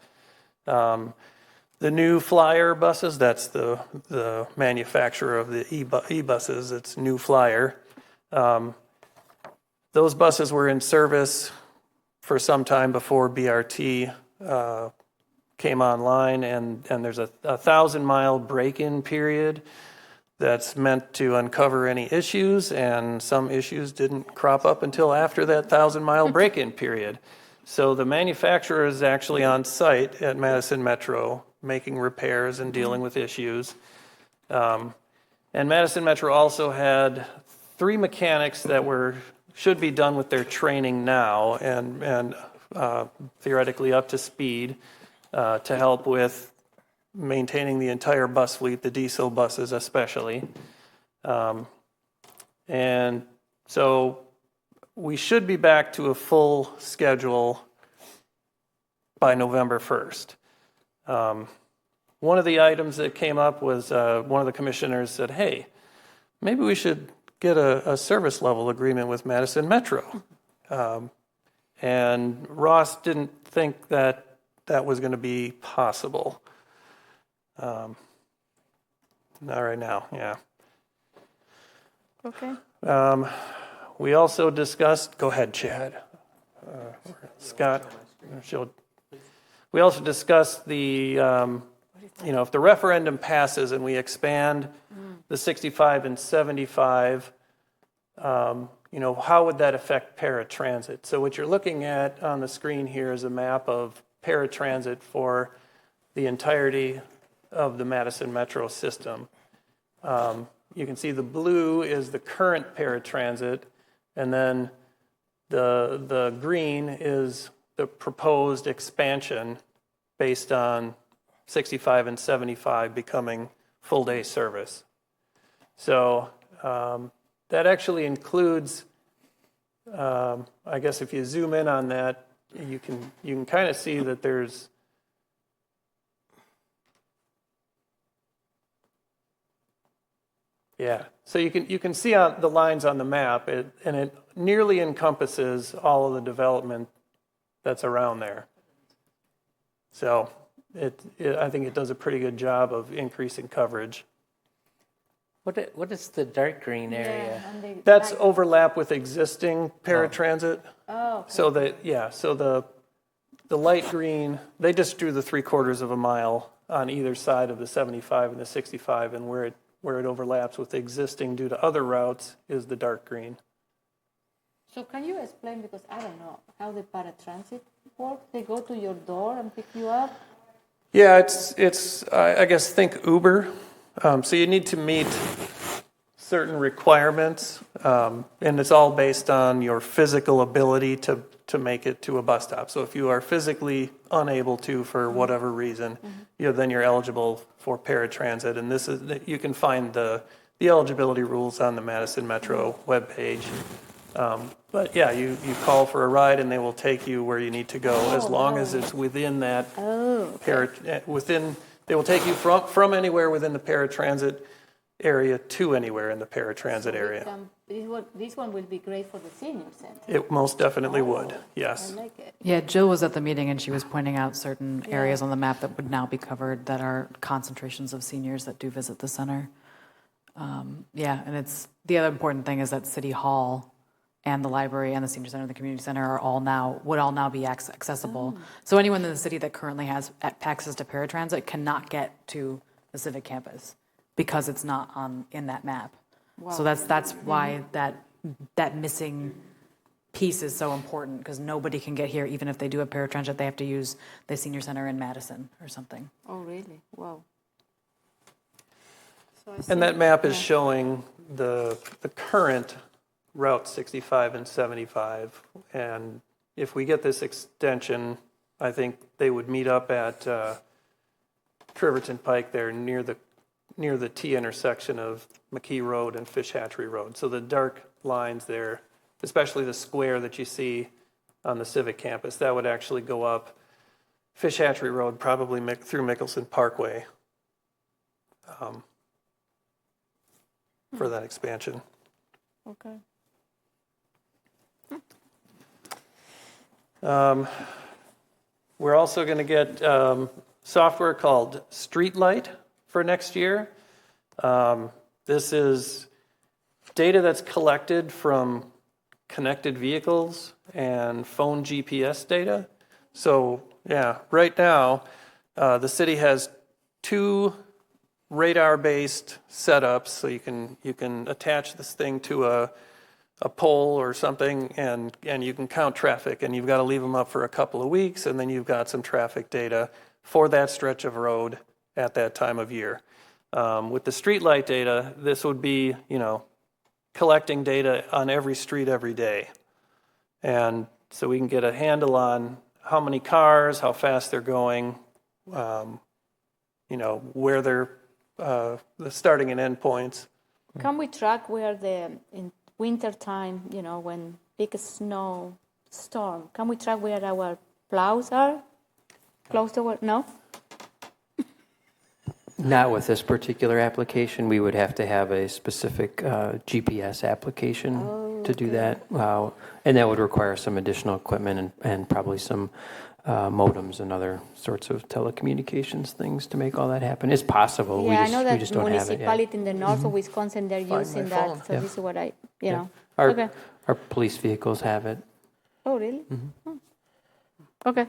The new Flyer buses, that's the manufacturer of the e-buses, it's New Flyer. Those buses were in service for some time before BRT came online, and there's a 1,000-mile break-in period that's meant to uncover any issues, and some issues didn't crop up until after that 1,000-mile break-in period. So the manufacturer is actually on site at Madison Metro making repairs and dealing with issues. And Madison Metro also had 3 mechanics that should be done with their training now and theoretically up to speed to help with maintaining the entire bus fleet, the diesel buses especially. And so we should be back to a full schedule by November 1st. One of the items that came up was one of the commissioners said, hey, maybe we should get a service level agreement with Madison Metro. And Ross didn't think that was going to be possible. Not right now, yeah. Okay. We also discussed, go ahead, Chad. Scott, we also discussed the, if the referendum passes and we expand the 65 and 75, how would that affect paratransit? So what you're looking at on the screen here is a map of paratransit for the entirety of the Madison Metro system. You can see the blue is the current paratransit, and then the green is the proposed expansion based on 65 and 75 becoming full-day service. So that actually includes, I guess if you zoom in on that, you can kind of see that there's so you can see on the lines on the map, and it nearly encompasses all of the development that's around there. So I think it does a pretty good job of increasing coverage. What is the dark green area? That's overlap with existing paratransit. Oh, okay. So the light green, they just drew the 3/4 of a mile on either side of the 75 and the 65, and where it overlaps with existing due to other routes is the dark green. So can you explain, because I don't know how the paratransit works? They go to your door and pick you up? Yeah, it's I guess think Uber. So you need to meet certain requirements, and it's all based on your physical ability to make it to a bus stop. So if you are physically unable to for whatever reason, then you're eligible for paratransit. And this is you can find the eligibility rules on the Madison Metro webpage. But yeah, you call for a ride and they will take you where you need to go as long as it's within that they will take you from anywhere within the paratransit area to anywhere in the paratransit area. This one will be great for the senior center. It most definitely would, yes. I like it. Yeah, Jill was at the meeting and she was pointing out certain areas on the map that would now be covered that are concentrations of seniors that do visit the center. And it's the other important thing is that City Hall and the library and the senior center and the community center would all now be accessible. So anyone in the city that currently has access to paratransit cannot get to the civic campus because it's not in that map. Wow. So that's why that missing piece is so important, because nobody can get here. Even if they do have paratransit, they have to use the senior center in Madison or something. Oh, really? Wow. And that map is showing the current Route 65 and 75. And if we get this extension, I think they would meet up at Treverton Pike there near near the T intersection of McKee Road and Fish Hatchery Road. So the dark lines there, especially the square that you see on the Civic campus, that would actually go up Fish Hatchery Road, probably through Mickelson Parkway for that expansion. Okay. We're also going to get software called Streetlight for next year. This is data that's collected from connected vehicles and phone GPS data. So, yeah, right now, the city has 2 radar-based setups, so you can attach this thing to a pole or something, and you can count traffic, and you've got to leave them up for a couple of weeks, and then you've got some traffic data for that stretch of road at that time of year. With the streetlight data, this would be, collecting data on every street every day. And so we can get a handle on how many cars, how fast they're going, where they're the starting and end points. Can we track where in winter time, when big snow storm, can we track where our plows are? Close to what? No? Not with this particular application. We would have to have a specific GPS application to do that. And that would require some additional equipment and probably some modems and other sorts of telecommunications things to make all that happen. It's possible. Yeah, I know that we just don't have it yet. municipality in the north of Wisconsin, they're using that. So this is what I, Our police vehicles have it. Oh, really? Mm-hmm. Okay.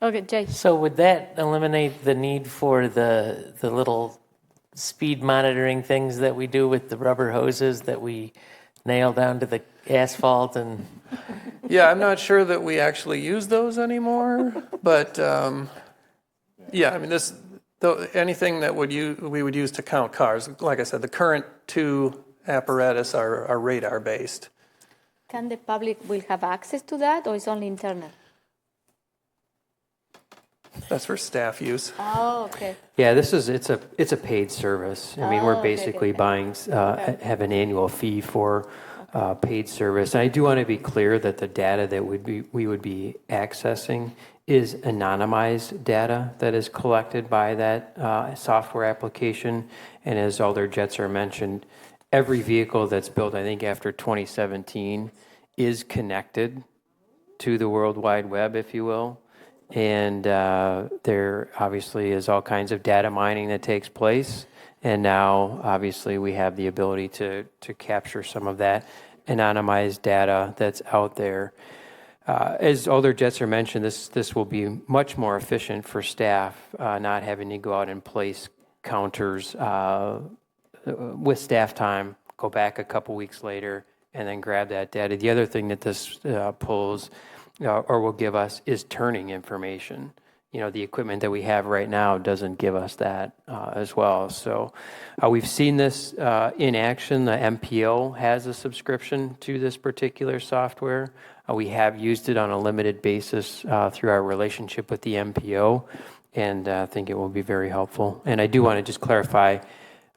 Okay, Jay. So would that eliminate the need for the little speed monitoring things that we do with the rubber hoses that we nail down to the asphalt and... Yeah, I'm not sure that we actually use those anymore, but anything that we would use to count cars, like I said, the current 2 apparatus are radar based. Can the public will have access to that, or is only internet? That's for staff use. Oh, okay. Yeah, it's a paid service. I mean, we're basically buying have an annual fee for paid service. And I do want to be clear that the data that we would be accessing is anonymized data that is collected by that software application. And as Alder Jetser mentioned, every vehicle that's built, I think after 2017, is connected to the World Wide Web, if you will. And there obviously is all kinds of data mining that takes place. And now, obviously, we have the ability to capture some of that anonymized data that's out there. As Alder Jetser mentioned, this will be much more efficient for staff, not having to go out and place counters with staff time, go back a couple weeks later, and then grab that data. The other thing that this pulls or will give us is turning information. The equipment that we have right now doesn't give us that as well. So we've seen this in action. The MPO has a subscription to this particular software. We have used it on a limited basis through our relationship with the MPO, and I think it will be very helpful. And I do want to just clarify,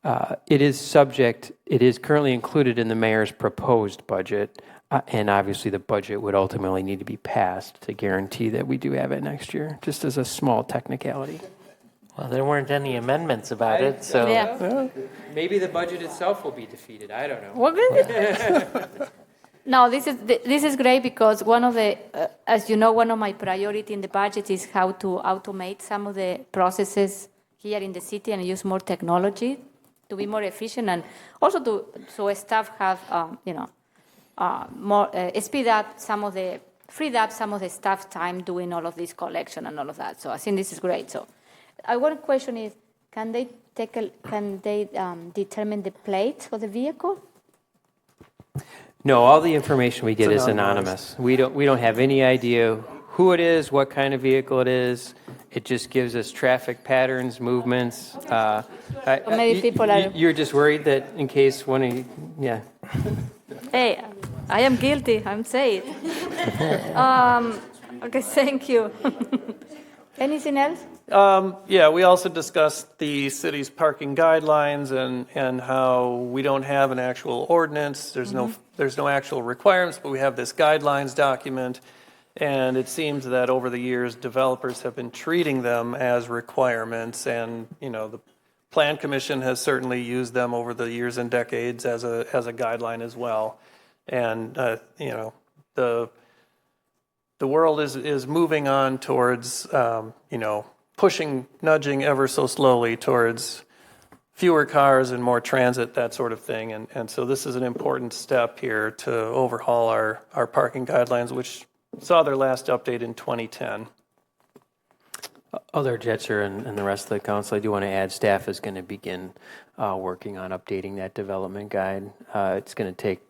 it is currently included in the mayor's proposed budget. And obviously the budget would ultimately need to be passed to guarantee that we do have it next year, just as a small technicality. Well, there weren't any amendments about it, so... Yeah. Maybe the budget itself will be defeated. I don't know. What is it? No, this is great because one of the, as you know, one of my priorities in the budget is how to automate some of the processes here in the city and use more technology to be more efficient, and also so staff have, more freed up some of the staff time doing all of this collection and all of that. So I think this is great. So, one question is, can they determine the plate of the vehicle? No, all the information we get is anonymous. We don't have any idea who it is, what kind of vehicle it is. It just gives us traffic patterns, movements. Maybe people are. You're just worried that in case one of you, yeah. Hey, I am guilty. I'm saying it. Okay, thank you. Anything else? Yeah, we also discussed the city's parking guidelines and how we don't have an actual ordinance. There's no actual requirements, but we have this guidelines document. And it seems that over the years, developers have been treating them as requirements. And, the Plan Commission has certainly used them over the years and decades as a guideline as well. And, the world is moving on towards, nudging ever so slowly towards fewer cars and more transit, that sort of thing. And so this is an important step here to overhaul our parking guidelines, which saw their last update in 2010. Other Jetser and the rest of the council, I do want to add staff is going to begin working on updating that development guide. It's going to take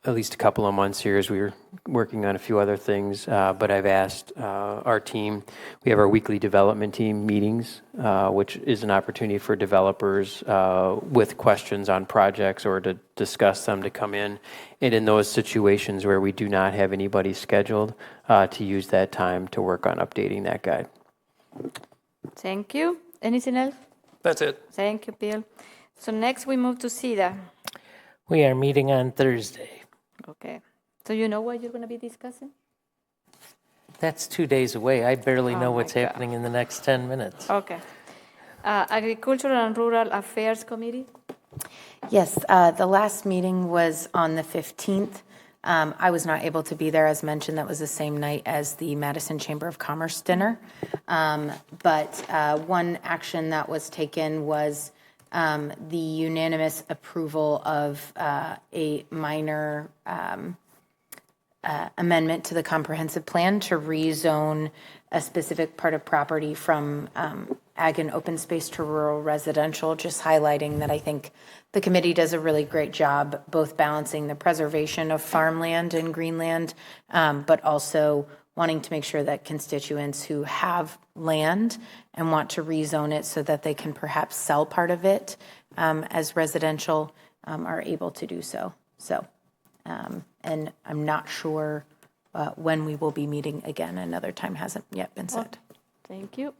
at least a couple of months here as we were working on a few other things, but I've asked our team, we have our weekly development team meetings, which is an opportunity for developers with questions on projects or to discuss them to come in. And in those situations where we do not have anybody scheduled, to use that time to work on updating that guide. Thank you. Anything else? That's it. Thank you, Bill. So next we move to CEDA. We are meeting on Thursday. Okay. So you know what you're going to be discussing? That's 2 days away. I barely know what's happening in the next 10 minutes. Okay. Agricultural and Rural Affairs Committee? Yes, the last meeting was on the 15th. I was not able to be there. As mentioned, that was the same night as the Madison Chamber of Commerce dinner. But one action that was taken was the unanimous approval of a minor amendment to the comprehensive plan to rezone a specific part of property from ag and open space to rural residential, just highlighting that I think the committee does a really great job both balancing the preservation of farmland and greenland, but also wanting to make sure that constituents who have land and want to rezone it so that they can perhaps sell part of it as residential are able to do so. And I'm not sure when we will be meeting again. Another time hasn't yet been set. Thank you.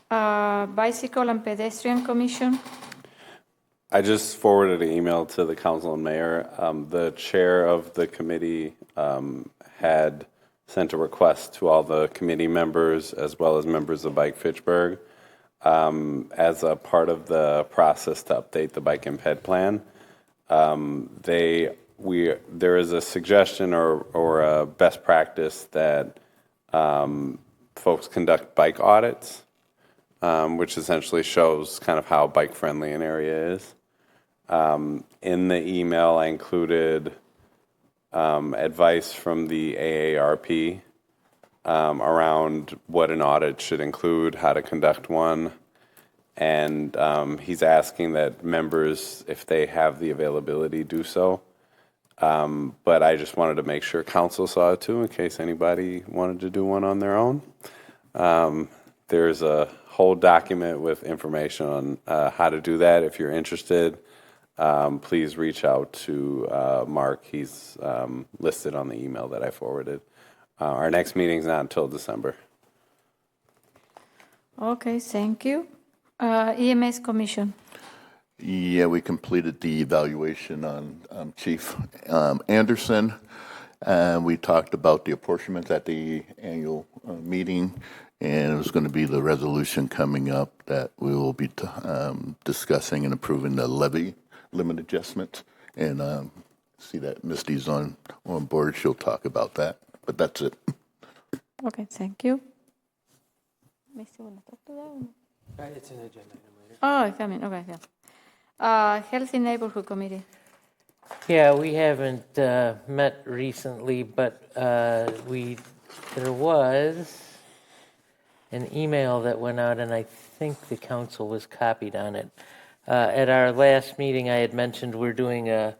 Bicycle and Pedestrian Commission. I just forwarded an email to the council and mayor. The chair of the committee had sent a request to all the committee members as well as members of Bike Fitchburg as a part of the process to update the bike and ped plan. There is a suggestion or a best practice that folks conduct bike audits, which essentially shows kind of how bike friendly an area is. In the email, I included advice from the AARP around what an audit should include, how to conduct one, and he's asking that members, if they have the availability, do so. But I just wanted to make sure council saw it too, in case anybody wanted to do one on their own. There's a whole document with information on how to do that. If you're interested, please reach out to Mark. He's listed on the email that I forwarded. Our next meeting is not until December. Okay, thank you. EMS Commission. Yeah, we completed the evaluation on Chief Anderson, and we talked about the apportionment at the annual meeting, and it was going to be the resolution coming up that we will be discussing and approving the levy limit adjustment. And see that Misty's on board. She'll talk about that, but that's it. Okay, thank you. Misty, want to talk to that? It's an agenda item later. Oh, coming. Okay, yeah. Healthy Neighborhood Committee. Yeah, we haven't met recently, but there was an email that went out, and I think the council was copied on it. At our last meeting, I had mentioned we're doing a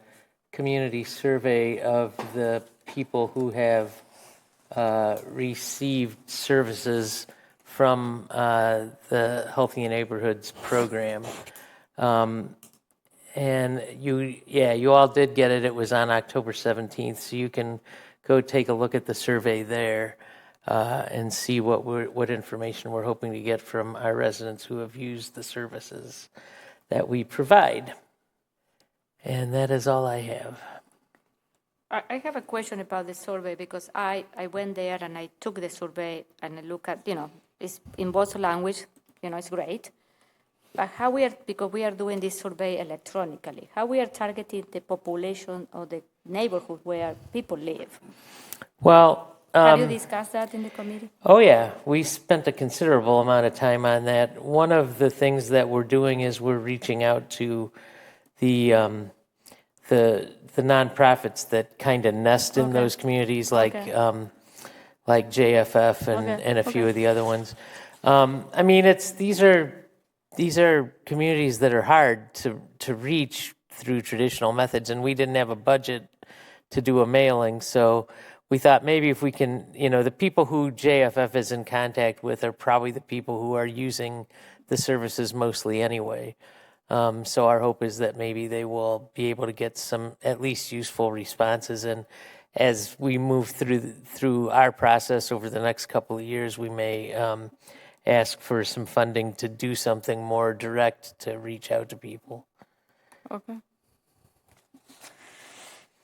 community survey of the people who have received services from the Healthy Neighborhoods program. And you all did get it. It was on October 17th, so you can go take a look at the survey there. and see what information we're hoping to get from our residents who have used the services that we provide. And that is all I have. I have a question about the survey because I went there and I took the survey and I look at, it's in both language, it's great. But how because we are doing this survey electronically, how we are targeting the population or the neighborhood where people live? Well, have you discussed that in the committee? Oh yeah, we spent a considerable amount of time on that. One of the things that we're doing is we're reaching out to the nonprofits that kind of nest in those communities, like JFF and a few of the other ones. I mean, these are communities that are hard to reach through traditional methods, and we didn't have a budget to do a mailing, so we thought maybe if we can, the people who JFF is in contact with are probably the people who are using the services mostly anyway. So our hope is that maybe they will be able to get some at least useful responses. And as we move through our process over the next couple of years, we may ask for some funding to do something more direct to reach out to people. Okay.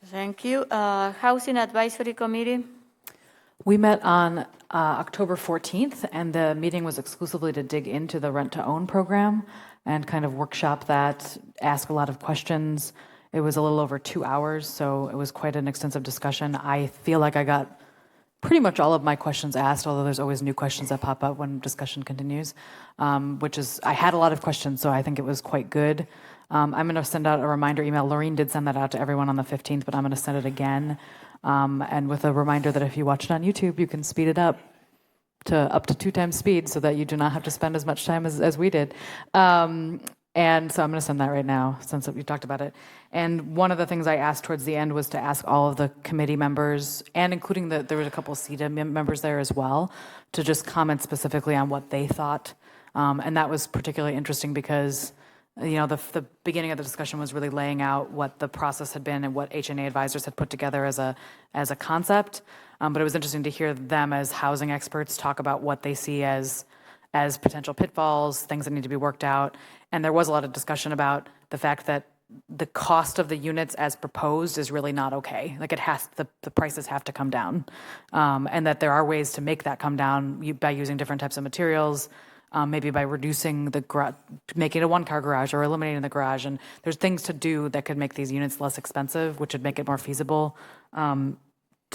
Thank you. Housing Advisory Committee. We met on October 14th, and the meeting was exclusively to dig into the rent-to-own program and kind of workshop that, ask a lot of questions. It was a little over 2 hours, so it was quite an extensive discussion. I feel like I got pretty much all of my questions asked, although there's always new questions that pop up when discussion continues, I had a lot of questions, so I think it was quite good. I'm going to send out a reminder email. Laureen did send that out to everyone on the 15th, but I'm going to send it again. And with a reminder that if you watch it on YouTube, you can speed it up to 2 times speed so that you do not have to spend as much time as we did. And so I'm going to send that right now since we talked about it. And one of the things I asked towards the end was to ask all of the committee members, and including there was a couple of CETA members there as well, to just comment specifically on what they thought. And that was particularly interesting because the beginning of the discussion was really laying out what the process had been and what HNA advisors had put together as a concept. But it was interesting to hear them as housing experts talk about what they see as potential pitfalls, things that need to be worked out. And there was a lot of discussion about the fact that the cost of the units as proposed is really not okay. Like the prices have to come down, and that there are ways to make that come down by using different types of materials. Maybe by reducing making it a one-car garage or eliminating the garage. And there's things to do that could make these units less expensive, which would make it more feasible to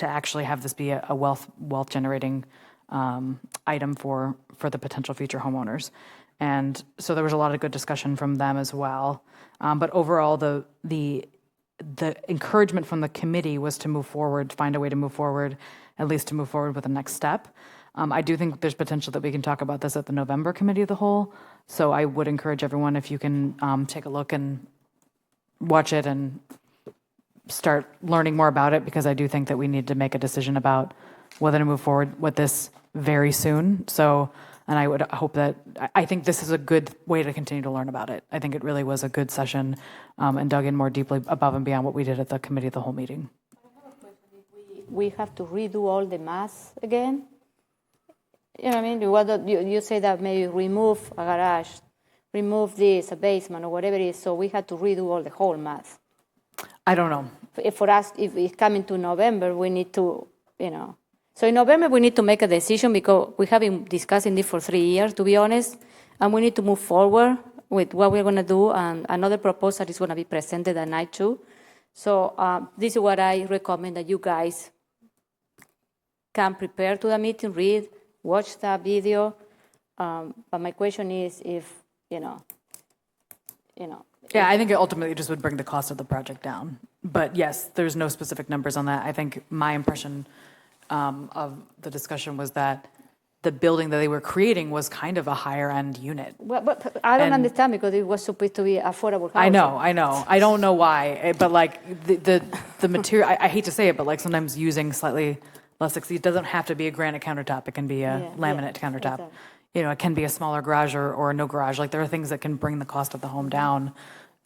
actually have this be a wealth-generating item for the potential future homeowners. And so there was a lot of good discussion from them as well. But overall, the encouragement from the committee was to move forward, find a way to move forward, at least to move forward with the next step. I do think there's potential that we can talk about this at the November Committee of the Whole. So I would encourage everyone, if you can take a look and watch it and start learning more about it, because I do think that we need to make a decision about whether to move forward with this very soon. So, and I would hope that, I think this is a good way to continue to learn about it. I think it really was a good session and dug in more deeply above and beyond what we did at the Committee of the Whole meeting. We have to redo all the math again? You know what I mean? You say that maybe remove a garage, remove this, a basement, or whatever it is, so we had to redo the whole math. I don't know. For us, if it's coming to November, we need to, So in November, we need to make a decision because we have been discussing this for 3 years, to be honest, and we need to move forward with what we're going to do, and another proposal is going to be presented that night too. So this is what I recommend that you guys can prepare to the meeting, read, watch the video, but my question is if, Yeah, I think it ultimately just would bring the cost of the project down. But yes, there's no specific numbers on that. I think my impression of the discussion was that the building that they were creating was kind of a higher end unit. Well, but I don't understand because it was supposed to be affordable housing. I know. I don't know why, but like the material, I hate to say it, but like sometimes using slightly less, it doesn't have to be a granite countertop. It can be a laminate countertop. Exactly. It can be a smaller garage or no garage. Like there are things that can bring the cost of the home down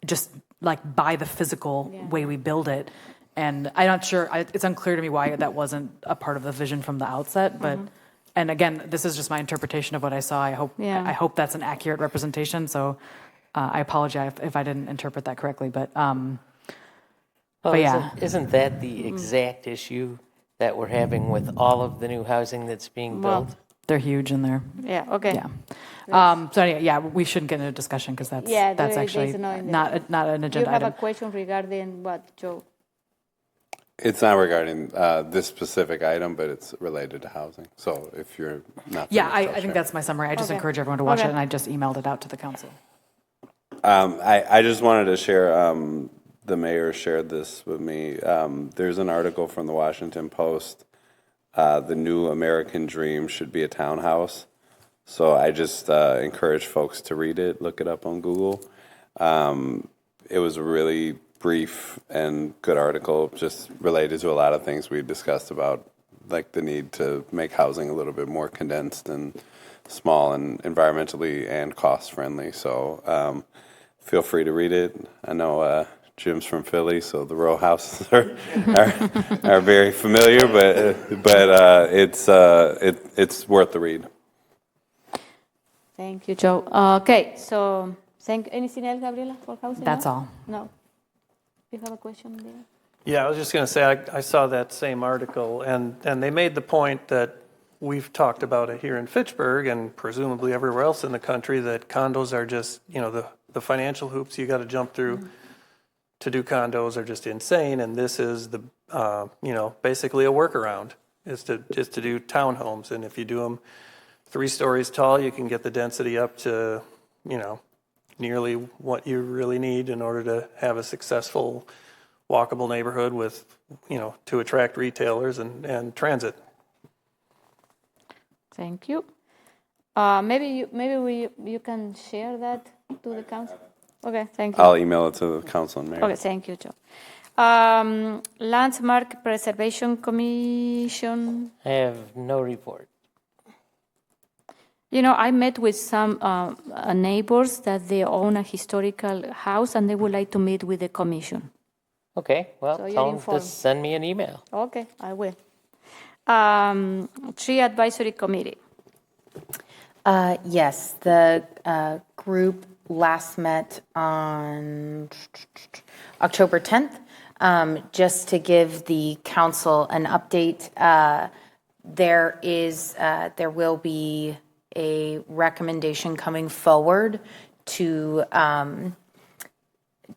just like by the physical way we build it. And I'm not sure, it's unclear to me why that wasn't a part of the vision from the outset, but and again, this is just my interpretation of what I saw. I hope that's an accurate representation. So I apologize if I didn't interpret that correctly. But yeah, isn't that the exact issue that we're having with all of the new housing that's being built? They're huge in there. Yeah. Okay. Yeah. So anyway, yeah, we shouldn't get into a discussion because that's actually not an agenda You have item. a question regarding what, Joe? It's not regarding this specific item, but it's related to housing. So if you're not... Yeah, I think that's my summary. I just encourage everyone to watch it, and I just emailed it out to the council. I just wanted to share, the mayor shared this with me. There's an article from the Washington Post, the new American dream should be a townhouse. So I just encourage folks to read it, look it up on Google. It was a really brief and good article, just related to a lot of things we discussed about, like the need to make housing a little bit more condensed and small and environmentally and cost friendly. So feel free to read it. I know Jim's from Philly, so the row houses are very familiar, but it's worth the read. Thank you, Joe. Okay, so anything else, Gabriela, for housing? That's all. No. You have a question there? Yeah, I was just going to say, I saw that same article, and they made the point that we've talked about it here in Fitchburg and presumably everywhere else in the country, that condos are just, the financial hoops you got to jump through to do condos are just insane, and this is the, basically a workaround, is to do townhomes, and if you do them 3 stories tall, you can get the density up to, nearly what you really need in order to have a successful walkable neighborhood with, to attract retailers and transit. Thank you. Maybe you can share that to the council. Okay, thank you. I'll email it to the council and mayor. Okay, thank you, Joe. Landmark Preservation Commission. I have no report. I met with some neighbors that they own a historical house and they would like to meet with the commission. Okay, well, So you're tell them informed. to send me an email. Okay, I will. Tree Advisory Committee. Yes, the group last met on October 10th. Just to give the council an update, there will be a recommendation coming forward to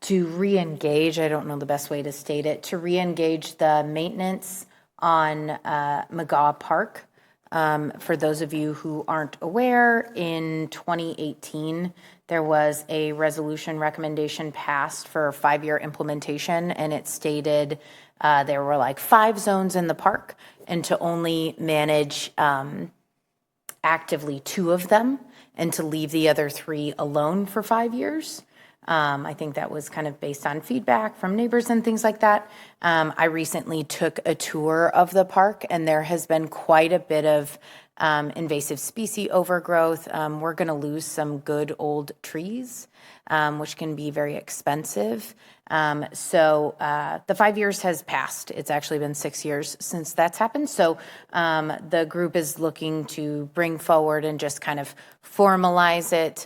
re-engage, I don't know the best way to state it, to re-engage the maintenance on McGaw Park. For those of you who aren't aware, in 2018, there was a resolution recommendation passed for 5-year implementation, and it stated there were like 5 zones in the park, and to only manage actively 2 of them, and to leave the other 3 alone for 5 years. I think that was kind of based on feedback from neighbors and things like that. I recently took a tour of the park, and there has been quite a bit of invasive species overgrowth. We're going to lose some good old trees, which can be very expensive. So the 5 years has passed. It's actually been 6 years since that's happened. So the group is looking to bring forward and just kind of formalize it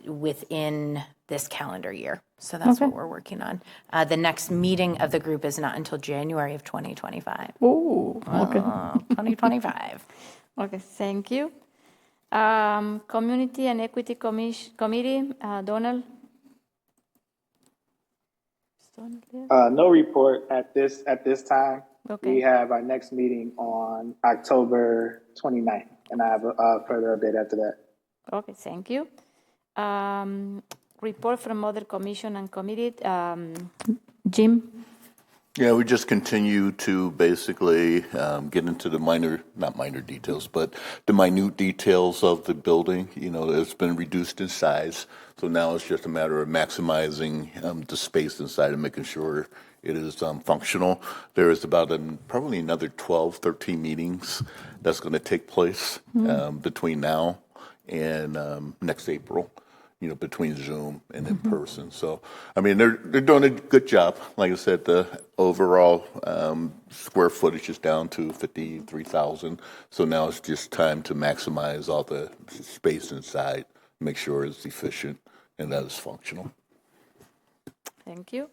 within this calendar year. So that's what we're working on. The next meeting of the group is not until January of 2025. Oh, okay. 2025. Okay, thank you. Community and Equity Committee, Donald? No report at this time. Okay. We have our next meeting on October 29th, and I have a further update after that. Okay, thank you. Report from other commission and committee. Jim? Yeah, we just continue to basically get into the not minor details, but the minute details of the building. It's been reduced in size. So now it's just a matter of maximizing the space inside and making sure it is functional. There is about probably another 12, 13 meetings that's going to take place between now and next April. between Zoom and in person. So, I mean, they're doing a good job. Like I said, the overall square footage is down to 53,000. So now it's just time to maximize all the space inside, make sure it's efficient and that it's functional. Thank you.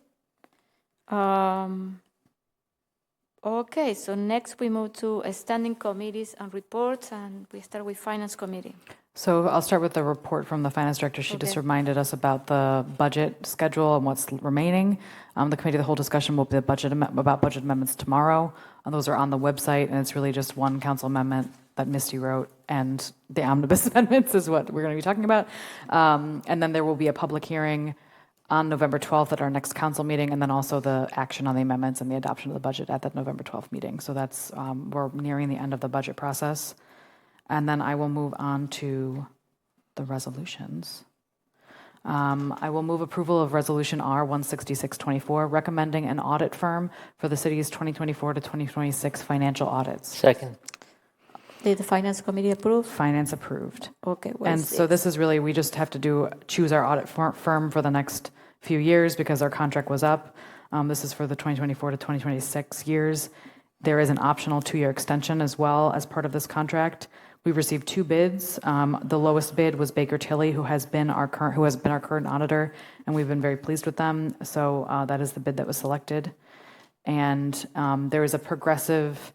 Okay, so next we move to standing committees and reports, and we start with Finance Committee. So I'll start with the report from the Finance Director. She just reminded us about the budget schedule and what's remaining. The Committee of the Whole discussion will be about budget amendments tomorrow. Those are on the website, and it's really just one council amendment that Misty wrote, and the omnibus amendments is what we're going to be talking about. And then there will be a public hearing on November 12th at our next council meeting, and then also the action on the amendments and the adoption of the budget at that November 12th meeting. So that's, we're nearing the end of the budget process. And then I will move on to the resolutions. I will move approval of Resolution R-16624, recommending an audit firm for the city's 2024 to 2026 financial audits. Second. Did the Finance Committee approve? Finance approved. Okay. And so this is really, we just have to choose our audit firm for the next few years because our contract was up. This is for the 2024 to 2026 years. There is an optional 2-year extension as well as part of this contract. We've received 2 bids. The lowest bid was Baker Tilly, who has been our current auditor, and we've been very pleased with them. So that is the bid that was selected. And there is a progressive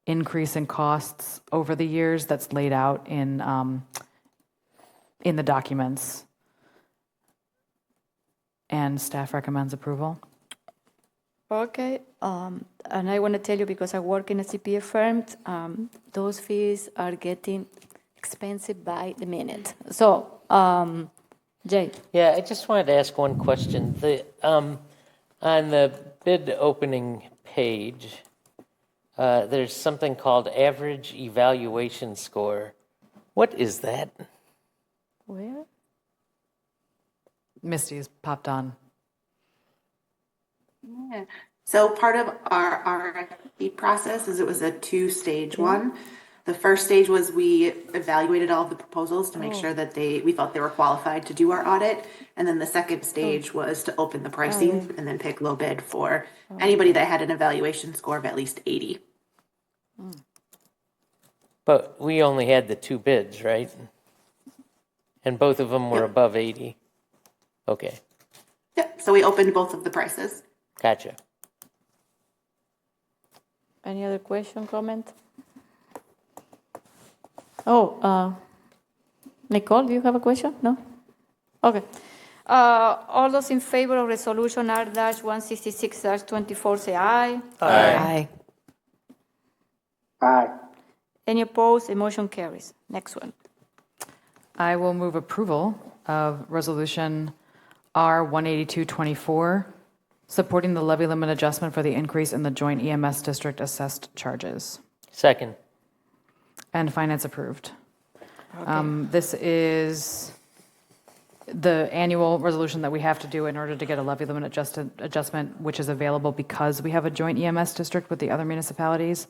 increase in costs over the years that's laid out in the documents. And staff recommends approval. Okay, and I want to tell you, because I work in a CPA firm, those fees are getting expensive by the minute. So, Jay. Yeah, I just wanted to ask one question. On the bid opening page, there's something called average evaluation score. What is that? Where? Misty's popped on. Yeah. So part of our RFP process is it was a 2-stage one. The first stage was we evaluated all of the proposals to make sure that we thought they were qualified to do our audit. And then the second stage was to open the pricing and then pick low bid for anybody that had an evaluation score of at least 80. But we only had the 2 bids, right? And both of them were above 80. Okay. Yep. So we opened both of the prices. Gotcha. Any other question, comment? Oh, Nicole, do you have a question? No? Okay. All those in favor of resolution R-166-24 say aye. Aye. Aye. Any opposed? The motion carries. Next one. I will move approval of resolution R-18224, supporting the levy limit adjustment for the increase in the joint EMS district assessed charges. Second. And finance approved. This is the annual resolution that we have to do in order to get a levy limit adjustment, which is available because we have a joint EMS district with the other municipalities.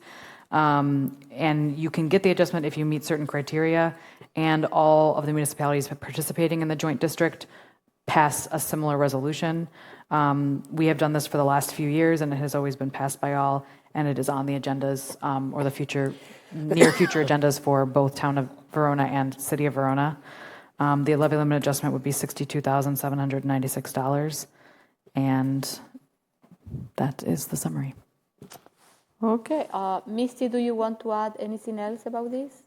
And you can get the adjustment if you meet certain criteria, and all of the municipalities participating in the joint district pass a similar resolution. We have done this for the last few years, and it has always been passed by all, and it is on the agendas or the near future agendas for both Town of Verona and City of Verona. The levy limit adjustment would be $62,796, and that is the summary. Okay. Misty, do you want to add anything else about this?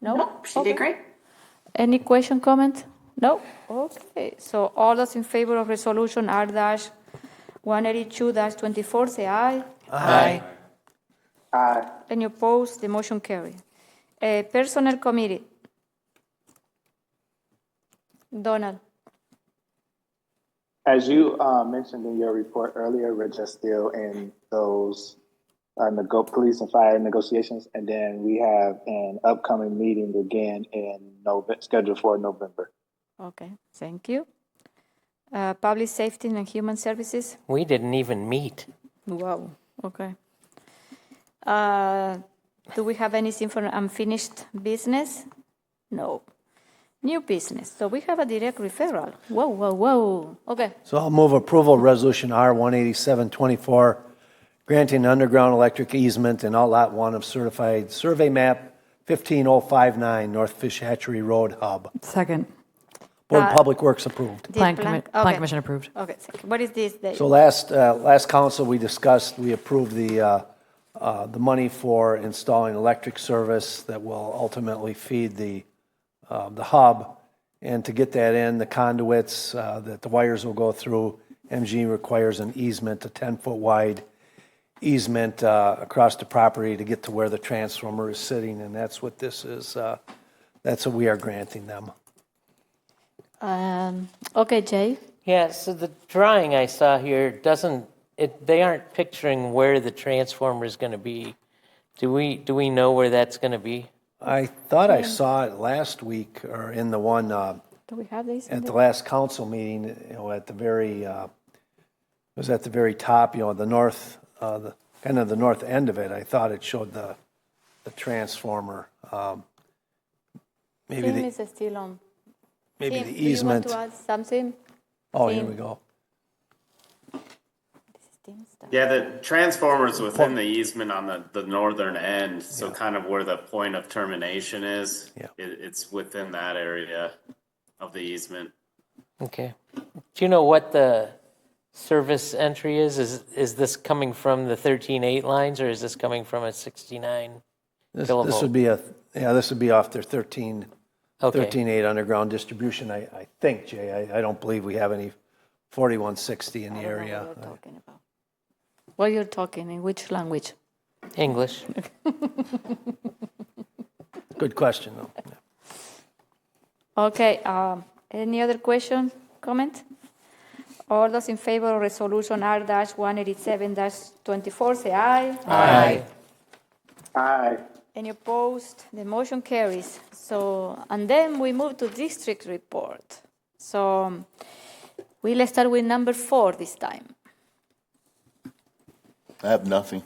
No? Nope, she did great. Any question, comment? No? Okay. So all those in favor of resolution R-182-24 say aye. Aye. Aye. Any opposed? The motion carries. Personnel Committee. Donald. As you mentioned in your report earlier, we're just still in those police and fire negotiations, and then we have an upcoming meeting again scheduled for November. Okay, thank you. Public Safety and Human Services. We didn't even meet. Wow. Okay. Do we have anything for unfinished business? No. New business. So we have a direct referral. Whoa, whoa, whoa. Okay. So I'll move approval of Resolution R-18724, granting underground electric easement in Outlot 1 of Certified Survey Map 15059 North Fish Hatchery Road Hub. Second. Board of Public Works approved. Plan Commission approved. Okay. What is this? So last council we discussed, we approved the money for installing electric service that will ultimately feed the hub. And to get that in, the conduits that the wires will go through, MG requires an easement, a 10-foot wide easement across the property to get to where the transformer is sitting, and that's what this is. That's what we are granting them. Okay, Jay. Yeah, so the drawing I saw here they aren't picturing where the transformer is going to be. Do we know where that's going to be? I thought I saw it last week, or in the one Do we have these? at the last council meeting. At the very it was at the very top. The north, the kind of the north end of it. I thought it showed the transformer. Maybe Tim is still on. Maybe Tim, the easement. Do you want to add something? Oh, Tim. here we go. Yeah, the transformer's within the easement on the northern end, so kind of where the point of termination is. Yeah. It's within that area of the easement. Okay. Do you know what the service entry is? Is this coming from the 13.8 lines, or is this coming from a 69 kilovolt? This would be off their 13.8 underground distribution. I think, Jay. I don't believe we have any 4160 in the area. What you're talking in which language? English. Good question, though. Okay. Any other question, comment? All those in favor of resolution R-187-24 say aye. Aye. Aye. Any opposed? The motion carries. And then we move to district report. So we'll start with number 4 this time. I have nothing.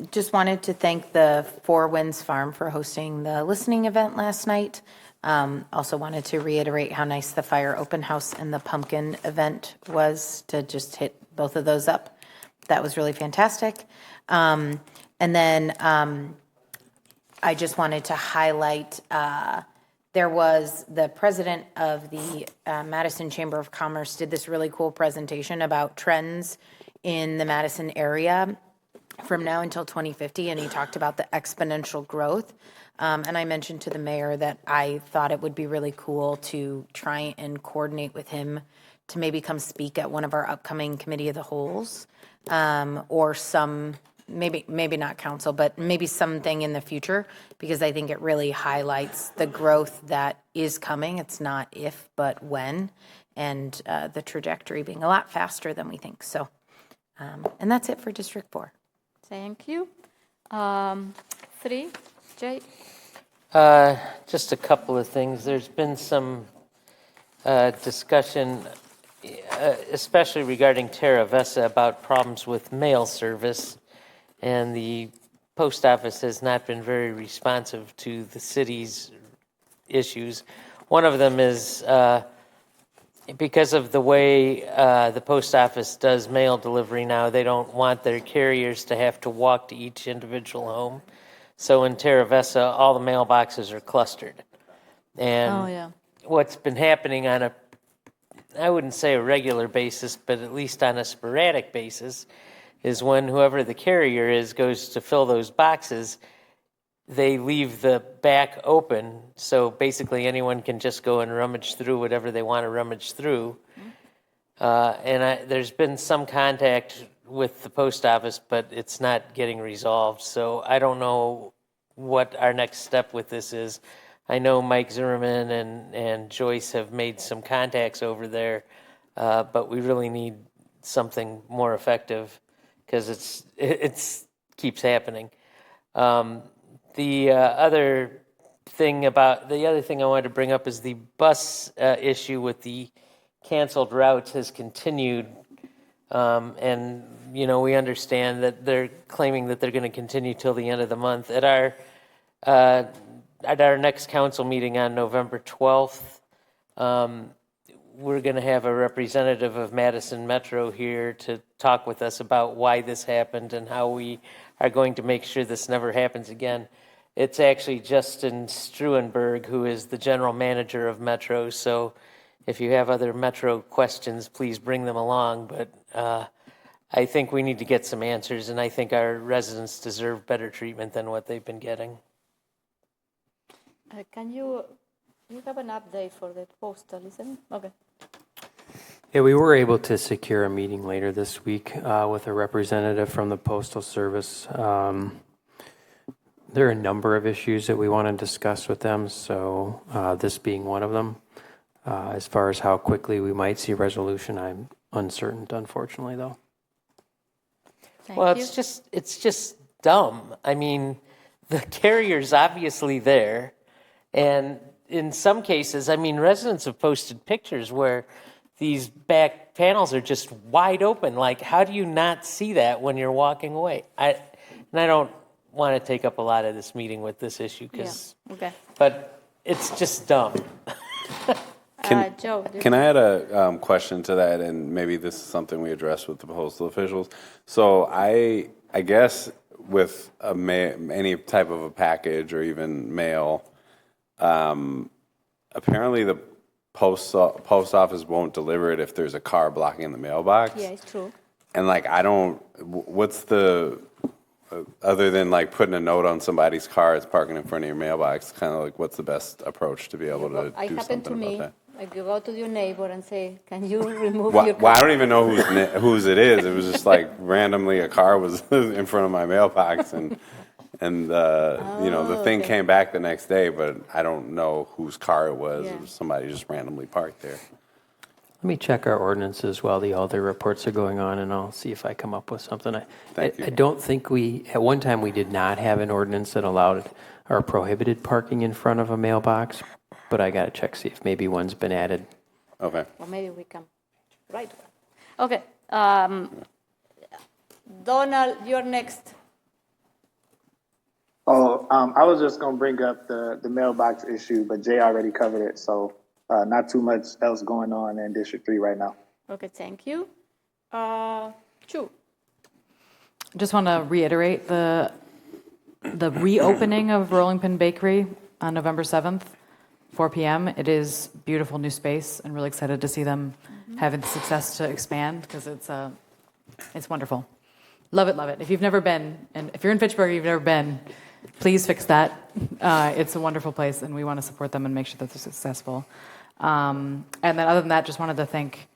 Just wanted to thank the Four Winds Farm for hosting the listening event last night. Also wanted to reiterate how nice the fire open house and the pumpkin event was, to just hit both of those up. That was really fantastic. And then I just wanted to highlight, there was the president of the Madison Chamber of Commerce did this really cool presentation about trends in the Madison area from now until 2050, and he talked about the exponential growth. And I mentioned to the mayor that I thought it would be really cool to try and coordinate with him to maybe come speak at one of our upcoming committee of the wholes, or some, maybe not council, but maybe something in the future, because I think it really highlights the growth that is coming. It's not if, but when, and the trajectory being a lot faster than we think. So, and that's it for District 4. Thank you. 3, Jay? Just a couple of things. There's been some discussion, especially regarding Terra Vesa, about problems with mail service, and the post office has not been very responsive to the city's issues. One of them is because of the way the post office does mail delivery now, they don't want their carriers to have to walk to each individual home. So in Terra Vesa, all the mailboxes are clustered. And what's been happening on a, I wouldn't say a regular basis, but at least on a sporadic basis, is when whoever the carrier is goes to fill those boxes, they leave the back open, so basically anyone can just go and rummage through whatever they want to rummage through. There's been some contact with the post office, but it's not getting resolved. So I don't know what our next step with this is. I know Mike Zimmerman and Joyce have made some contacts over there, but we really need something more effective, because it keeps happening. The other thing I wanted to bring up is the bus issue with the canceled routes has continued, and we understand that they're claiming that they're going to continue till the end of the month. At our at our next council meeting on November 12th, we're going to have a representative of Madison Metro here to talk with us about why this happened and how we are going to make sure this never happens again. It's actually Justin Struenberg, who is the general manager of Metro. So if you have other Metro questions, please bring them along. But I think we need to get some answers, and I think our residents deserve better treatment than what they've been getting. Can you have an update for the postal, isn't it? Okay. Yeah, we were able to secure a meeting later this week with a representative from the Postal Service. There are a number of issues that we want to discuss with them, so this being one of them. As far as how quickly we might see resolution, I'm uncertain, unfortunately, though. Well, it's just dumb. I mean, the carrier's obviously there, and in some cases, I mean, residents have posted pictures where these back panels are just wide open. Like, how do you not see that when you're walking away? I don't want to take up a lot of this meeting with this issue, but it's just dumb. Joe, can I add a question to that, and maybe this is something we address with the postal officials? So I guess with any type of a package or even mail, apparently the post office won't deliver it if there's a car blocking the mailbox. Yeah, it's true. And like, what's the, other than like putting a note on somebody's car it's parking in front of your mailbox, kind of like what's the best approach to be able to do something about that? Like you go to your neighbor and say, can you remove Well, your car? well, I don't even know whose it is. It was just like randomly a car was in front of my mailbox, and the thing came back the next day, but I don't know whose car it was. Yeah. It was somebody just randomly parked there. Let me check our ordinances while the other reports are going on, and I'll see if I come up with something. I don't think at one time we did not have an ordinance that allowed or prohibited parking in front of a mailbox, but I got to check, see if maybe one's been added. Okay. Well, maybe we can write one. Okay. Donald, you're next. Oh, I was just going to bring up the mailbox issue, but Jay already covered it, so not too much else going on in District 3 right now. Okay, thank you. Chu. I just want to reiterate the reopening of Rolling Pin Bakery on November 7th, 4 p.m. It is beautiful new space, and really excited to see them having the success to expand, because it's wonderful. Love it, love it. If you've never been, and if you're in Fitchburg, you've never been, please fix that. It's a wonderful place, and we want to support them and make sure that they're successful. And then other than that, just wanted to thank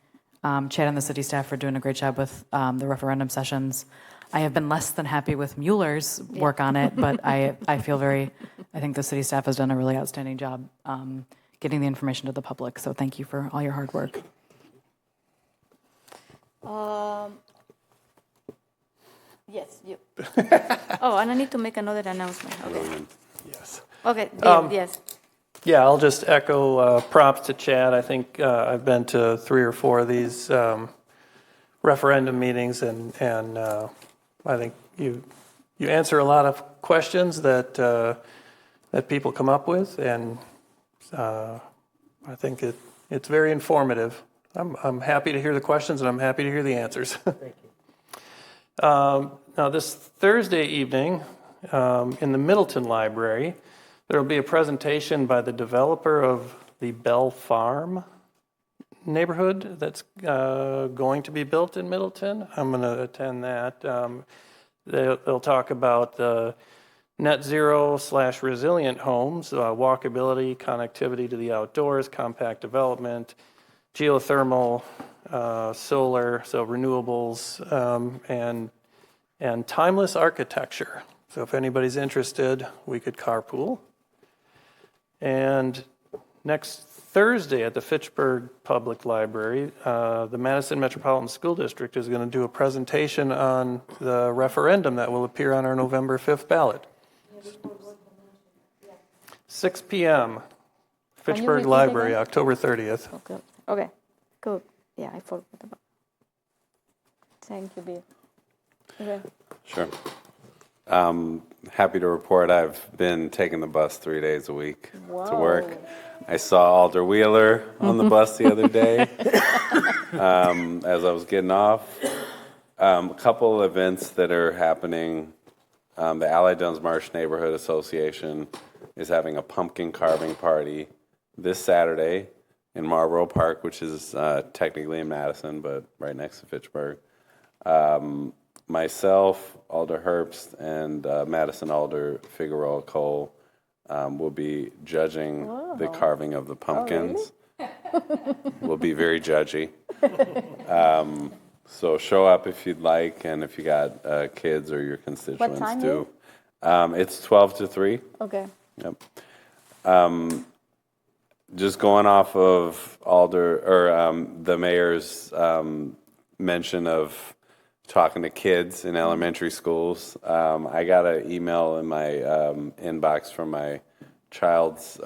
Chad and the city staff for doing a great job with the referendum sessions. I have been less than happy with Mueller's work on it, but I think the city staff has done a really outstanding job getting the information to the public. So thank you for all your hard work. Yes, you. Oh, and I need to make another announcement. Okay. Yes. Okay, yes. Yeah, I'll just echo props to Chad. I think I've been to 3 or 4 of these referendum meetings, and I think you answer a lot of questions that people come up with, and I think it's very informative. I'm happy to hear the questions, and I'm happy to hear the answers. Thank you. Now, this Thursday evening in the Middleton Library, there will be a presentation by the developer of the Bell Farm neighborhood that's going to be built in Middleton. I'm going to attend that. They'll talk about the net zero / resilient homes, walkability, connectivity to the outdoors, compact development, geothermal, solar, so renewables, and timeless architecture. So if anybody's interested, we could carpool. And next Thursday at the Fitchburg Public Library, the Madison Metropolitan School District is going to do a presentation on the referendum that will appear on our November 5th ballot. 6 p.m. Fitchburg Library, again? October 30th. Okay, good. Yeah, I forgot about. Thank you, Bill. Okay. Sure. Happy to report I've been taking the bus 3 days a week to work. I saw Alder Wheeler on the bus the other day as I was getting off. A couple events that are happening. The Allied Duns Marsh Neighborhood Association is having a pumpkin carving party this Saturday in Marlboro Park, which is technically in Madison, but right next to Fitchburg. Myself, Alder Herbst, and Madison Alder Figueroa Cole will be judging the carving of the pumpkins. Oh, really? We'll be very judgy. So show up if you'd like, and if you got kids or your constituents, time do. It's 12 to 3. Okay. Yep. Just going off of the mayor's mention of talking to kids in elementary schools. I got an email in my inbox from my child's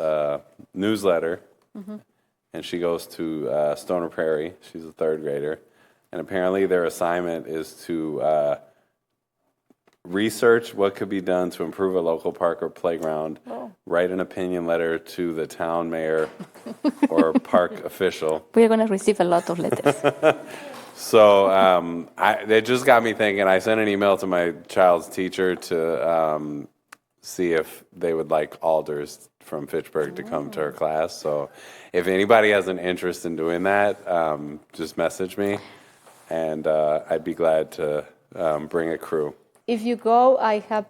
newsletter, and she goes to Stoner Prairie. She's a 3rd grader, and apparently their assignment is to research what could be done to improve a local park or playground, write an opinion letter to the town mayor or park official. We are going to receive a lot of letters. So it just got me thinking. I sent an email to my child's teacher to see if they would like alders from Fitchburg to come to her class. So if anybody has an interest in doing that, just message me, and I'd be glad to bring a crew. If you go, I have,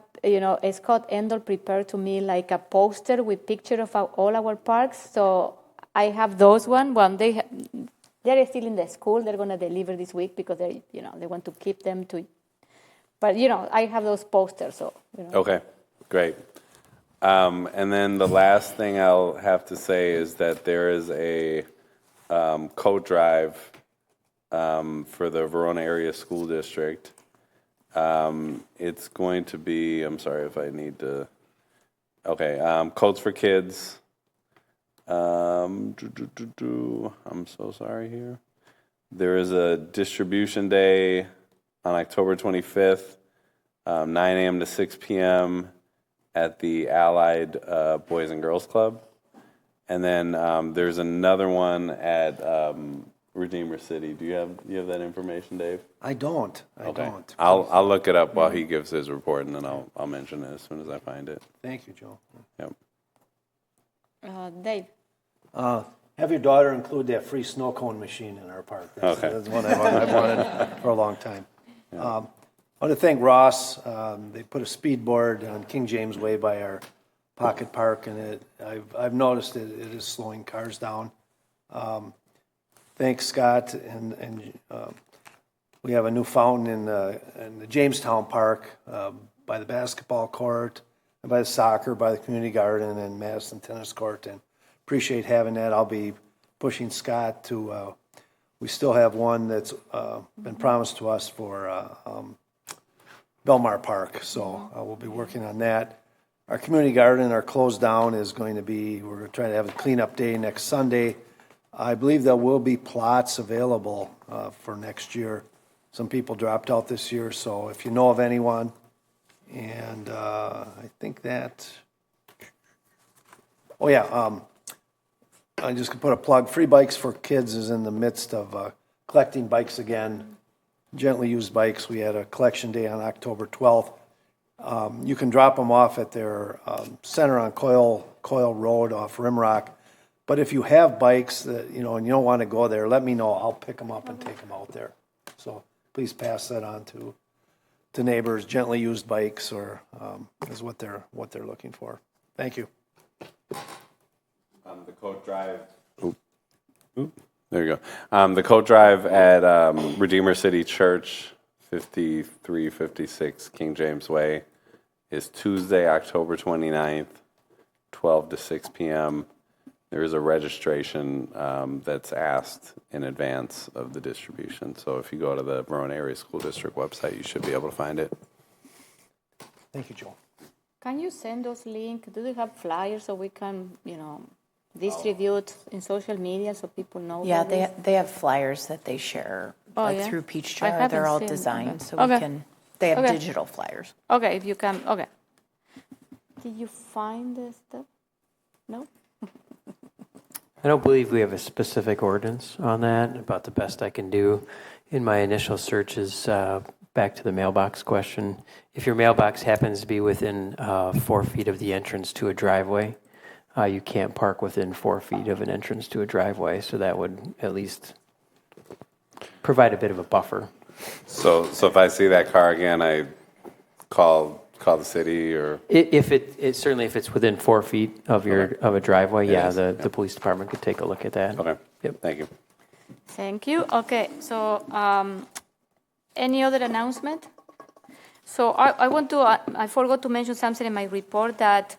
Scott Endel prepared to me like a poster with picture of all our parks. So I have those one. They're still in the school. They're going to deliver this week because they want to keep them to. But I have those posters. So. Okay, great. And then the last thing I'll have to say is that there is a coat drive for the Verona Area School District. It's going to be. I'm sorry if I need to. Okay, Coats for Kids. I'm so sorry here. There is a distribution day on October 25th, 9 a.m. to 6 p.m. at the Allied Boys and Girls Club. And then there's another one at Redeemer City. Do you have that information, Dave? I don't. I'll look it up while he gives his report, and then I'll mention it as soon as I find it. Thank you, Joe. Yep. Dave. Have your daughter include that free snow cone machine in our park. That's one I've wanted for a long time. Yeah. I want to thank Ross. They put a speed board on King James Way by our pocket park, and I've noticed it is slowing cars down. Thanks, Scott, and we have a new fountain in the Jamestown Park by the basketball court, and by the soccer, by the community garden, and Madison Tennis Court, and appreciate having that. I'll be pushing Scott to, we still have one that's been promised to us for Belmar Park, so we'll be working on that. Our community garden, our close down is going to be, we're going to try to have a cleanup day next Sunday. I believe there will be plots available for next year. Some people dropped out this year, so if you know of anyone, and I think that, I'm just going to put a plug. Free Bikes for Kids is in the midst of collecting bikes again, gently used bikes. We had a collection day on October 12th. You can drop them off at their center on Coyle Road off Rimrock. But if you have bikes that, and you don't want to go there, let me know. I'll pick them up and take them out there. So please pass that on to neighbors. Gently used bikes is what they're looking for. Thank you. The coat drive. There you go. The coat drive at Redeemer City Church, 5356 King James Way, is Tuesday, October 29th, 12 to 6 p.m. There is a registration that's asked in advance of the distribution. So if you go to the Verona Area School District website, you should be able to find it. Thank you, Joel. Can you send those links? Do they have flyers so we can, distribute in social media so people know? Yeah, they have flyers that they share through Peach Jar. They're all designed so we can They have Okay. digital flyers. Okay, if you can, okay. Did you find the stuff? No? I don't believe we have a specific ordinance on that. About the best I can do in my initial search is back to the mailbox question. If your mailbox happens to be within 4 feet of the entrance to a driveway, you can't park within 4 feet of an entrance to a driveway, so that would at least provide a bit of a buffer. So if I see that car again, I call the city, or If it certainly if it's within 4 feet of of a driveway, yeah, the police department could take a look at that. Okay. Yep. Thank you. Thank you. Okay, so any other announcement? So I want to, I forgot to mention something in my report that,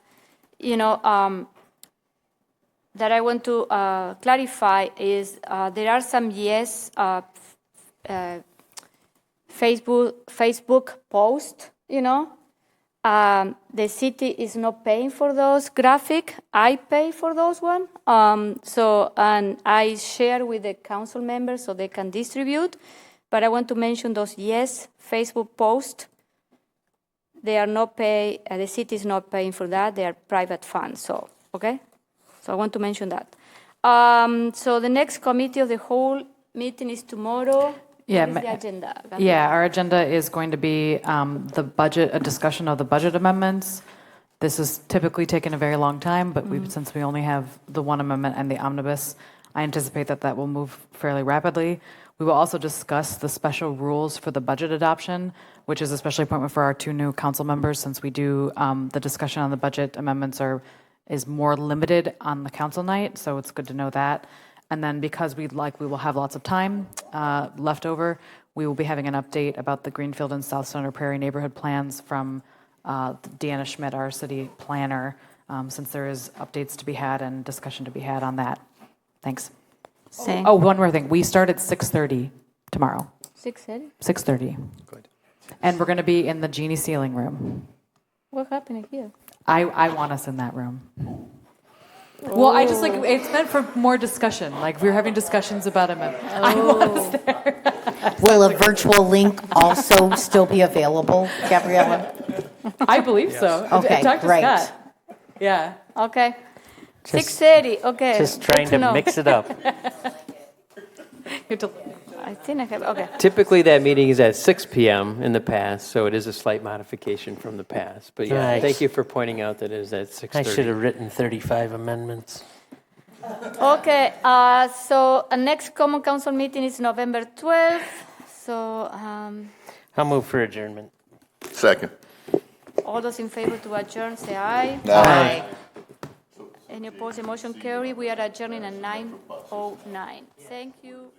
that I want to clarify is there are some Facebook posts, the city is not paying for those graphic. I pay for those one. And I share with the council members so they can distribute. But I want to mention those Facebook posts. They are not pay. The city is not paying for that. They are private funds. So okay. So I want to mention that. So the next committee of the whole meeting is tomorrow. Yeah, What is the agenda? Yeah, our agenda is going to be the budget, a discussion of the budget amendments. This has typically taken a very long time, but since we only have the one amendment and the omnibus, I anticipate that will move fairly rapidly. We will also discuss the special rules for the budget adoption, which is a special appointment for our 2 new council members, since we do the discussion on the budget amendments is more limited on the council night, so it's good to know that. And then because we will have lots of time left over, we will be having an update about the Greenfield and South Center Prairie neighborhood plans from Deanna Schmidt, our city planner, since there is updates to be had and discussion to be had on that. Thanks. Oh, one more thing. We start at 6:30 tomorrow. 6:30? 6:30. Good. And we're going to be in the Genie Ceiling room. What happened here? I want us in that room. Well, I just it's meant for more discussion. Like we're having discussions about him. I want us there. Will a virtual link also still be available, Gabriella? I believe so. Okay, Talk to great. Scott. Yeah. Okay. 6:30. Okay. Just trying to mix it up. I think I have. Okay. Typically, that meeting is at 6 p.m. in the past, so it is a slight modification from the past. But yeah, Nice. thank you for pointing out that it is at 6:30. I should have written 35 amendments. Okay. So next common council meeting is November 12th. So I'll move for adjournment. Second. all those in favor to adjourn, say aye. Aye. Any opposed? The motion carry. We are adjourning at 9:09. Thank you.